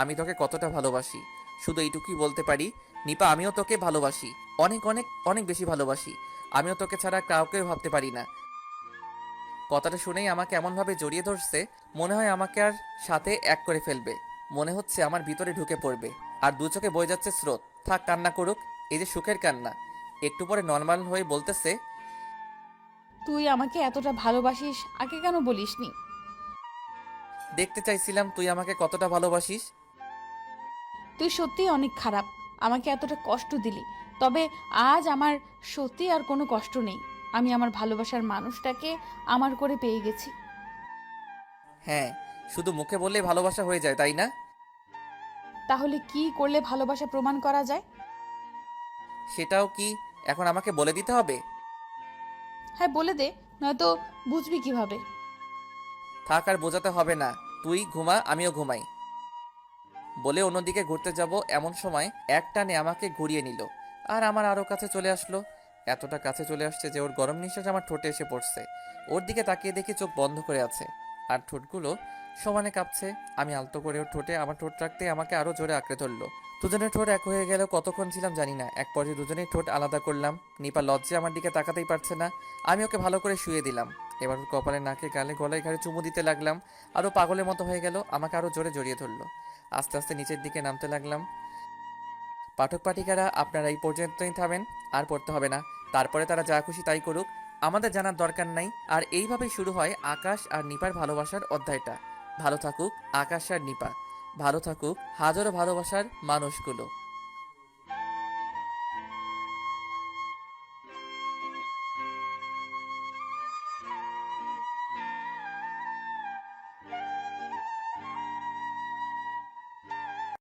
আমি তোকে কতটা ভালোবাসি। শুধু এইটুকুই বলতে পারি, নিপা, আমিও তোকে ভালোবাসি, অনেক অনেক অনেক বেশি ভালোবাসি। আমিও তোকে ছাড়া কাউকেও ভাবতে পারি না। কথাটা শুনেই আমাকে এমনভাবে জড়িয়ে ধরছে, মনে হয় আমাকে আর সাথে এক করে ফেলবে। মনে হচ্ছে আমার ভিতরে ঢুকে পড়বে। আর দু চোখে বয়ে যাচ্ছে স্রোত। থাক, কান্না করুক। এই যে সুখের কান্না। একটু পরে নর্মাল হয়ে বলতেছে, তুই আমাকে এতটা ভালোবাসিস, আগে কেন বলিসনি? দেখতে চাইছিলাম তুই আমাকে কতটা ভালোবাসিস। তুই সত্যিই অনেক খারাপ, আমাকে এতটা কষ্ট দিলি। তবে আজ আমার সত্যি আর কোনো কষ্ট নেই। আমি আমার ভালোবাসার মানুষটাকে আমার করে পেয়ে গেছি। হ্যাঁ, শুধু মুখে বললেই ভালোবাসা হয়ে যায়, তাই না? তাহলে কি করলে ভালোবাসা প্রমাণ করা যায়? সেটাও কি এখন আমাকে বলে দিতে হবে? হ্যাঁ বলে দে, নয়তো বুঝবি কিভাবে? থাক, আর বোঝাতে হবে না। তুই ঘুমা, আমিও ঘুমাই। বলে অন্যদিকে ঘুরতে যাব এমন সময় এক টানে আমাকে ঘুরিয়ে নিল, আর আমার আরো কাছে চলে আসলো। এতটা কাছে চলে আসছে যে ওর গরম নিঃশ্বাস আমার ঠোঁটে এসে পড়ছে। ওর দিকে তাকিয়ে দেখি চোখ বন্ধ করে আছে, আর ঠোঁটগুলো সমানে কাঁপছে। আমি আলতো করে ওর ঠোঁটে আমার ঠোঁট রাখতে আমাকে আরো জোরে আঁকড়ে ধরলো। দুজনের ঠোঁট এক হয়ে গেল। কতক্ষণ ছিলাম জানি না। এক পর্যায়ে দুজনেই ঠোঁট আলাদা করলাম। নিপা লজ্জে আমার দিকে তাকাতেই পারছে না। আমি ওকে ভালো করে শুয়ে দিলাম। এবার ওর কপালে, নাকে, গালে, গলায়, ঘাড়ে চুমু দিতে লাগলাম। আরও পাগলের মতো হয়ে গেল, আমাকে আরো জোরে জড়িয়ে ধরলো। আস্তে আস্তে নিচের দিকে নামতে লাগলাম। পাঠক পাঠিকারা, আপনারা এই পর্যন্তই থামেন, আর পড়তে হবে না। তারপরে তারা যা খুশি তাই করুক, আমাদের জানার দরকার নাই। আর এইভাবেই শুরু হয় আকাশ আর নিপার ভালোবাসার অধ্যায়টা। ভালো থাকুক আকাশ আর নিপা, ভালো থাকুক হাজারো ভালোবাসার মানুষগুলো।